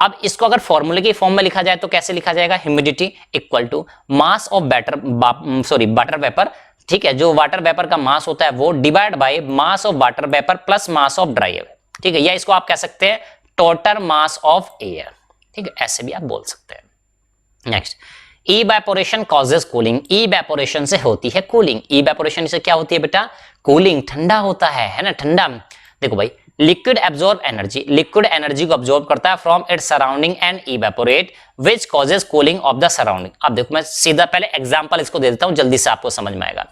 अब इसको अगर फॉर्मूले के फॉर्म में लिखा जाए तो कैसे लिखा जाएगा, humidity equal to mass of water vapour, ठीक है, जो वाटर वेपर का मास होता है वो divide by mass of water vapour plus mass of dry air, ठीक है, या इसको आप कह सकते हैं टोटल मास ऑफ एयर, ठीक है, ऐसे भी आप बोल सकते हैं। Next, evaporation causes cooling, evaporation से होती है कूलिंग, इवेपोरेशन से क्या होती है बेटा, कूलिंग, ठंडा होता है ना, ठंडा। देखो भाई, liquid absorb energy, liquid energy को अब्जॉर्ब करता है from its surrounding and evaporate which causes cooling of the surrounding. अब देखो मैं सीधा पहले एग्जांपल इसको दे देता हूं, जल्दी से आपको समझ में आएगा।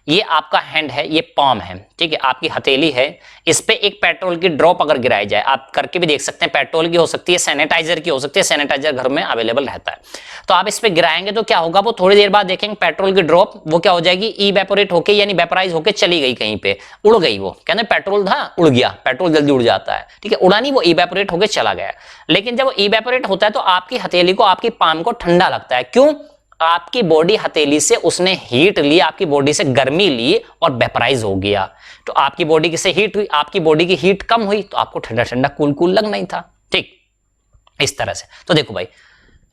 ये आपका हैंड है, ये पाम है, ठीक है, आपकी हथेली है, इस पे एक पेट्रोल की ड्रॉप अगर गिराई जाए, आप करके भी देख सकते हैं, पेट्रोल की हो सकती है, सैनिटाइजर की हो सकती है, सैनिटाइजर घर में अवेलेबल रहता है, तो आप इस पे गिराएंगे तो क्या होगा, वो थोड़ी देर बाद देखेंगे पेट्रोल की ड्रॉप वो क्या हो जाएगी, इवेपोरेट होके, यानी वेपराइज होके चली गई, कहीं पे उड़ गई, वो कहते हैं पेट्रोल था उड़ गया, पेट्रोल जल्दी उड़ जाता है, ठीक है, उड़ा नहीं, वो इवेपोरेट होके चला गया। लेकिन जब वो इवेपोरेट होता है तो आपकी हथेली को, आपकी पाम को ठंडा लगता है, क्यों, आपकी बॉडी हथेली से उसने हीट ली, आपकी बॉडी से गर्मी ली और वेपराइज हो गया, तो आपकी बॉडी से हीट हुई, आपकी बॉडी की हीट कम हुई तो आपको ठंडा ठंडा कूल कूल लगना ही था, ठीक, इस तरह से। तो देखो भाई,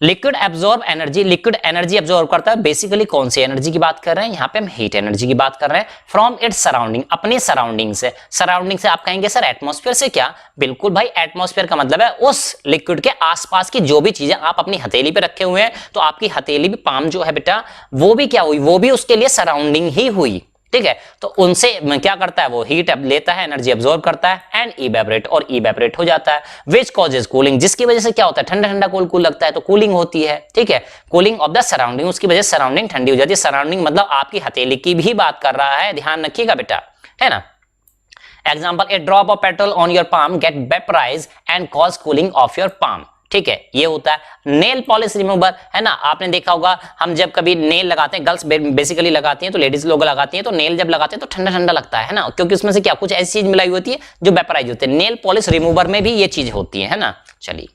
liquid absorb energy, liquid energy absorb करता है, बेसिकली कौन सी एनर्जी की बात कर रहे हैं, यहाँ पे हम हीट एनर्जी की बात कर रहे हैं, फ्रॉम इट्स सराउंडिंग, अपनी सराउंडिंग से। सराउंडिंग से आप कहेंगे सर एटमॉस्फेयर से, क्या, बिल्कुल भाई, एटमॉस्फेयर का मतलब है उस लिक्विड के आसपास की जो भी चीजें आप अपनी हथेली पे रखे हुए हैं, तो आपकी हथेली भी, पाम जो है बेटा, वो भी क्या हुई, वो भी उसके लिए सराउंडिंग ही हुई, ठीक है। तो उनसे क्या करता है, वो हीट लेता है, एनर्जी अब्सॉर्ब करता है एंड इवेपोरेट, और इवेपोरेट हो जाता है, विच कॉजेस कूलिंग, जिसकी वजह से क्या होता है, ठंडा ठंडा कूल कूल लगता है, तो कूलिंग होती है, ठीक है, कूलिंग ऑफ द सराउंडिंग, उसकी वजह से सराउंडिंग ठंडी हो जाती है। सराउंडिंग मतलब आपकी हथेली की भी बात कर रहा है, ध्यान रखिएगा बेटा, है ना। Example, a drop of petrol on your palm get vaporise and cause cooling of your palm, ठीक है, ये होता है। नेल पॉलिश रिमूवर, है ना, आपने देखा होगा, हम जब कभी नेल लगाते हैं, गर्ल्स बेसिकली लगाती हैं, तो लेडीज लोग लगाती हैं, तो नेल जब लगाते हैं तो ठंडा ठंडा लगता है ना, क्योंकि उसमें से क्या, कुछ ऐसी चीज मिलाई होती है जो वेपराइज होती है, नेल पॉलिश रिमूवर में भी ये चीज होती है ना। चलिए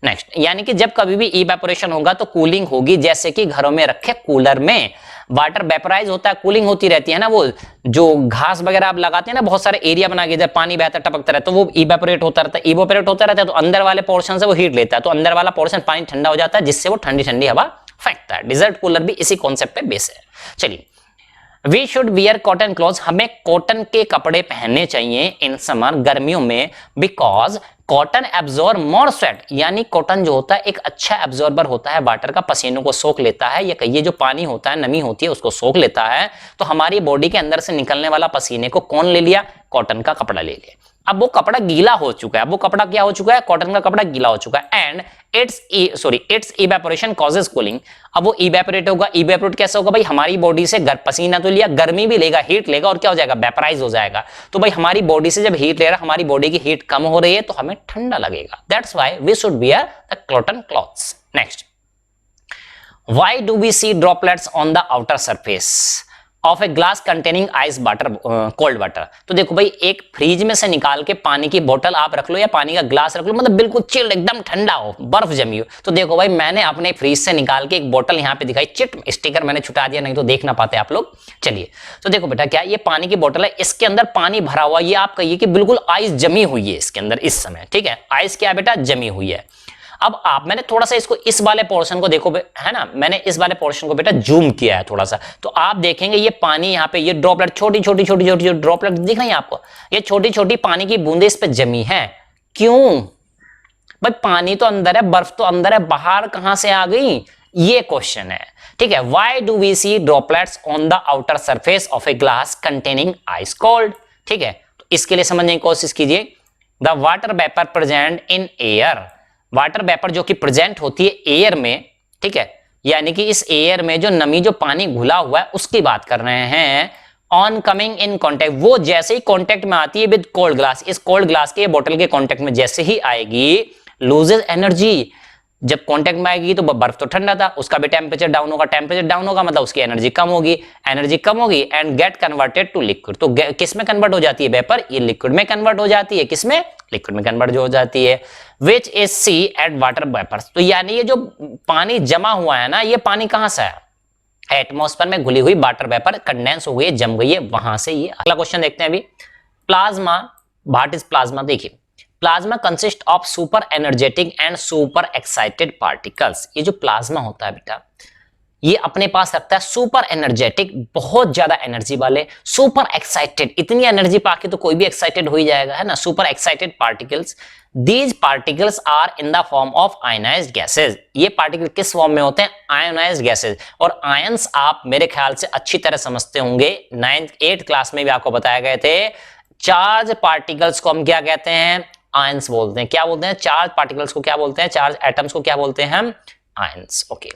नेक्स्ट, यानी कि जब कभी भी इवेपोरेशन होगा तो कूलिंग होगी, जैसे कि घरों में रखे कूलर में वाटर वेपराइज होता है, कूलिंग होती रहती है ना, वो जो घास वगैरह आप लगाते हैं ना, बहुत सारे एरिया बना के जब पानी बहता टपकता रहता है तो वो इवेपोरेट होता रहता है, इवेपोरेट होता रहता है तो अंदर वाले पोर्शन से वो हीट लेता है, तो अंदर वाला पोर्शन पानी ठंडा हो जाता है जिससे वो ठंडी ठंडी हवा फेंकता है। डिजर्ट कूलर भी इसी कॉन्सेप्ट पे बेस है। चलिए, we should wear cotton cloth, हमें कॉटन के कपड़े पहनने चाहिए इन समर, गर्मियों में, because cotton absorb more sweat, यानी कॉटन जो होता है एक अच्छा एब्जॉर्बर होता है वाटर का, पसीनों को सोख लेता है, या कहिए जो पानी होता है नमी होती है उसको सोख लेता है, तो हमारी बॉडी के अंदर से निकलने वाला पसीने को कौन ले लिया, कॉटन का कपड़ा ले लिया। अब वो कपड़ा गीला हो चुका है, वो कपड़ा क्या हो चुका है, कॉटन का कपड़ा गीला हो चुका है, and it's evaporation causes cooling. अब वो इवेपोरेट होगा, इवेपोरेट कैसे होगा भाई, हमारी बॉडी से पसीना तो लिया, गर्मी भी लेगा, हीट लेगा और क्या हो जाएगा, वेपराइज हो जाएगा। तो भाई हमारी बॉडी से जब हीट ले रहा है, हमारी बॉडी की हीट कम हो रही है तो हमें ठंडा लगेगा, that's why we should wear the cotton clothes. Next, why do we see droplets on the outer surface of a glass containing ice water, cold water. तो देखो भाई, एक फ्रिज में से निकाल के पानी की बोतल आप रख लो या पानी का ग्लास रख लो, मतलब बिल्कुल चिल्ड, एकदम ठंडा हो, बर्फ जमी हो, तो देखो भाई मैंने अपने फ्रिज से निकाल के एक बोतल यहाँ पे दिखाई, चिट स्टिकर मैंने छुटा दिया, नहीं तो देख ना पाते आप लोग। चलिए, तो देखो बेटा, क्या ये पानी की बोतल है, इसके अंदर पानी भरा हुआ, ये आप कहिए कि बिल्कुल आइस जमी हुई है इसके अंदर इस समय, ठीक है, आइस क्या बेटा, जमी हुई है। अब आप, मैंने थोड़ा सा इसको, इस वाले पोर्शन को देखो है ना, मैंने इस वाले पोर्शन को बेटा जूम किया है थोड़ा सा, तो आप देखेंगे ये पानी यहाँ पे, ये ड्रॉपलेट छोटी छोटी छोटी छोटी ड्रॉपलेट दिख रही है आपको, ये छोटी छोटी पानी की बूंदे इस पे जमी है। क्यों भाई, पानी तो अंदर है, बर्फ तो अंदर है, बाहर कहां से आ गई, ये क्वेश्चन है, ठीक है। Why do we see droplets on the outer surface of a glass containing ice cold, ठीक है। तो इसके लिए समझने की कोशिश कीजिए, the water vapour present in air, water vapour जो कि प्रेजेंट होती है एयर में, ठीक है, यानी कि इस एयर में जो नमी, जो पानी घुला हुआ है उसकी बात कर रहे हैं। ऑन कमिंग इन कॉन्टेक्ट, वो जैसे ही कॉन्टेक्ट में आती है विद कोल्ड ग्लास, इस कोल्ड ग्लास के बोतल के कॉन्टेक्ट में जैसे ही आएगी, लूजेज एनर्जी, जब कांटेक्ट में आएगी तो बर्फ तो ठंडा था, उसका भी टेम्परेचर डाउन होगा, टेम्परेचर डाउन होगा मतलब उसकी एनर्जी कम होगी, एनर्जी कम होगी and get converted to liquid. तो किस में कन्वर्ट हो जाती है वेपर, ये लिक्विड में कन्वर्ट हो जाती है, किसमें, लिक्विड में कन्वर्ट हो जाती है। Which is see at water vapours, तो यानी ये जो पानी जमा हुआ है ना, ये पानी कहां से है, एटमॉस्फेयर में घुली हुई वाटर वेपर कंडेंस हो गई है, जम गई है, वहां से ये। अगला क्वेश्चन देखते हैं अभी, प्लाज्मा, व्हाट इज प्लाज्मा, देखिए plasma consist of super energetic and super excited particles. ये जो प्लाज्मा होता है बेटा, ये अपने पास रखता है सुपर एनर्जेटिक, बहुत ज्यादा एनर्जी वाले, सुपर एक्साइटेड, इतनी एनर्जी पाके तो कोई भी एक्साइटेड हो ही जाएगा, है ना, super excited particles. These particles are in the form of ionised gases, ये पार्टिकल किस फॉर्म में होते हैं, आयोनाइज्ड गैसेज। और आयंस आप मेरे ख्याल से अच्छी तरह समझते होंगे, 9th 8th क्लास में भी आपको बताया गए थे, चार्ज पार्टिकल्स को हम क्या कहते हैं, आयंस बोलते हैं। क्या बोलते हैं, चार्ज पार्टिकल्स को क्या बोलते हैं, चार्ज एटम्स को क्या बोलते हैं हम, आयंस। ओके,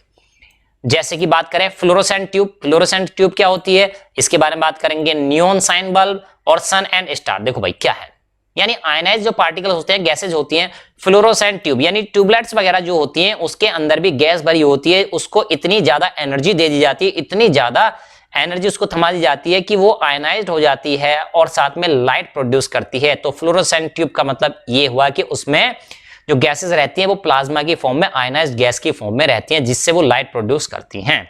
जैसे कि बात करें फ्लोरोसेंट ट्यूब, फ्लोरोसेंट ट्यूब क्या होती है, इसके बारे में बात करेंगे, नियॉन साइन बल्ब और सन एंड स्टार। देखो भाई क्या है, यानी आयनाइज जो पार्टिकल्स होते हैं, गैसेज होती हैं, फ्लोरोसेंट ट्यूब यानी ट्यूबलाइट्स वगैरह जो होती हैं उसके अंदर भी गैस भरी होती है, उसको इतनी ज्यादा एनर्जी दे दी जाती है, इतनी ज्यादा एनर्जी उसको थमा दी जाती है कि वो आयनाइज्ड हो जाती है और साथ में लाइट प्रोड्यूस करती है। तो फ्लोरोसेंट ट्यूब का मतलब ये हुआ कि उसमें जो गैसेस रहती हैं वो प्लाज्मा की फॉर्म में, आयनाइज्ड गैस की फॉर्म में रहती हैं, जिससे वो लाइट प्रोड्यूस करती हैं।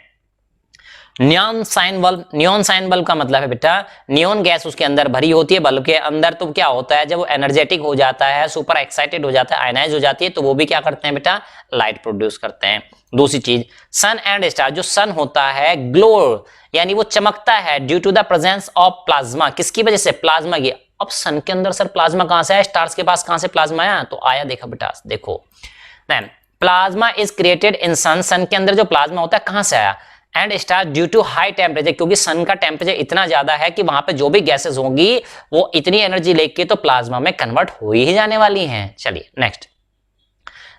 Neon sign bulb, neon sign bulb का मतलब है बेटा, नियॉन गैस उसके अंदर भरी होती है, बल्ब के अंदर, तो क्या होता है जब वो एनर्जेटिक हो जाता है, सुपर एक्साइटेड हो जाता है, आयनाइज हो जाती है, तो वो भी क्या करते हैं बेटा, लाइट प्रोड्यूस करते हैं। दूसरी चीज, सन एंड स्टार, जो सन होता है ग्लो, यानी वो चमकता है due to the presence of plasma, किसकी वजह से, प्लाज्मा की। अब सन के अंदर सर प्लाज्मा कहां से आया, स्टार्स के पास कहां से प्लाज्मा आया, तो आया, देखा बेटा, देखो then plasma is created in sun, sun के अंदर जो प्लाज्मा होता है कहां से आया, and star due to high temperature, क्योंकि सन का टेम्परेचर इतना ज्यादा है कि वहां पे जो भी गैसेस होंगी वो इतनी एनर्जी लेके तो प्लाज्मा में कन्वर्ट हो ही जाने वाली हैं। चलिए नेक्स्ट,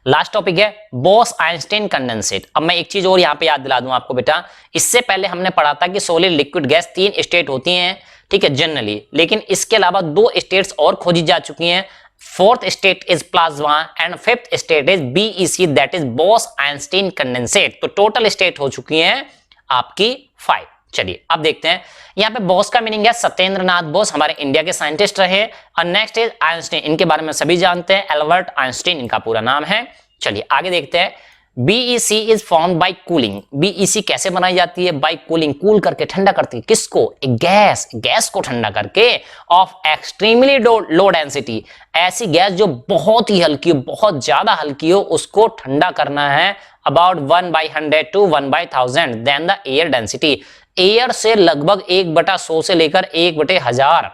लास्ट टॉपिक है बोस आइंस्टीन कंडेंसेट। अब मैं एक चीज और यहाँ पे याद दिला दूं आपको बेटा, इससे पहले हमने पढ़ा था कि सॉलिड लिक्विड गैस 3 स्टेट होती हैं, ठीक है, जनरली, लेकिन इसके अलावा 2 स्टेट्स और खोजी जा चुकी हैं। 4th state is plasma and 5th state is BEC, that is Bose Einstein condensate. तो टोटल स्टेट हो चुकी हैं आपकी 5। चलिए अब देखते हैं, यहाँ पे बोस का मीनिंग है सत्येंद्र नाथ बोस, हमारे इंडिया के साइंटिस्ट रहे। और नेक्स्ट इज आइंस्टीन, इनके बारे में सभी जानते हैं, एल्बर्ट आइंस्टीन इनका पूरा नाम है। चलिए आगे देखते हैं। BEC is form by cooling. BEC कैसे बनाई जाती है? बाय कूलिंग, कूल करके, ठंडा करती है। किसको? एक गैस को ठंडा करके ऑफ एक्सट्रीमली लो डेंसिटी, ऐसी गैस जो बहुत ही हल्की हो, बहुत ज्यादा हल्की हो, उसको ठंडा करना है about 1/100 to 1/1000 than the air density. Air से लगभग 1/100 से लेकर 1/1000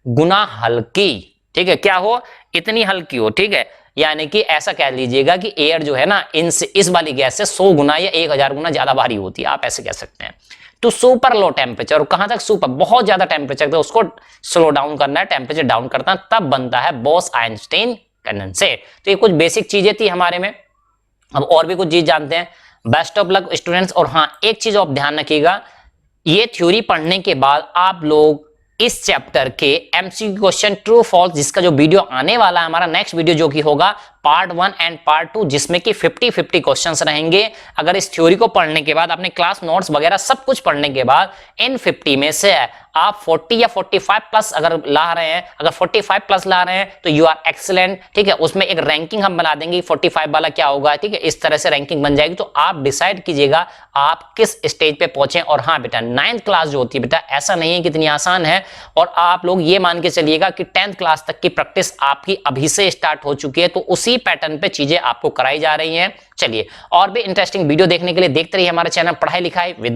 गुना हल्की, ठीक है, क्या हो? इतनी हल्की हो, ठीक है। यानी कि ऐसा कह लीजिएगा कि एयर जो है ना इनसे, इस वाली गैस से 100 गुना या 1000 गुना ज्यादा भारी होती है, आप ऐसे कह सकते हैं। टू सुपर लो टेम्परेचर, कहां तक? सुपर, बहुत ज्यादा टेम्परेचर, तो उसको स्लो डाउन करना है, टेम्परेचर डाउन करना, तब बनता है बोस-आइंस्टाइन कंडेंसेट। तो ये कुछ बेसिक चीजें थी हमारे में। अब और भी कुछ चीज जानते हैं। Best of luck students. और हाँ, एक चीज आप ध्यान रखिएगा, ये थ्योरी पढ़ने के बाद आप लोग इस चैप्टर के एमसीक्यू क्वेश्चन ट्रू फॉल्स, जिसका जो वीडियो आने वाला है हमारा नेक्स्ट वीडियो, जो कि होगा पार्ट 1 एंड पार्ट 2, जिसमें कि 50-50 क्वेश्चंस रहेंगे। अगर इस थ्योरी को पढ़ने के बाद, अपने क्लास नोट्स वगैरह सब कुछ पढ़ने के बाद, इन 50 में से आप 40 या 45 प्लस अगर ला रहे हैं, अगर 45 प्लस ला रहे हैं तो यू आर एक्सीलेंट, ठीक है। उसमें एक रैंकिंग हम बना देंगे, 45 वाला क्या होगा, ठीक है। इस तरह से रैंकिंग बन जाएगी, तो आप डिसाइड कीजिएगा आप किस स्टेज पे पहुंचे। और हाँ बेटा, 9th क्लास जो होती है बेटा, ऐसा नहीं है कि इतनी आसान है। और आप लोग ये मान के चलिएगा कि 10th क्लास तक की प्रैक्टिस आपकी अभी से स्टार्ट हो चुकी है, तो उसी पैटर्न पे चीजें आपको कराई जा रही हैं। चलिए, और भी इंटरेस्टिंग वीडियो देखने के लिए देखते रहिए हमारा चैनल पढ़ाई लिखाई विद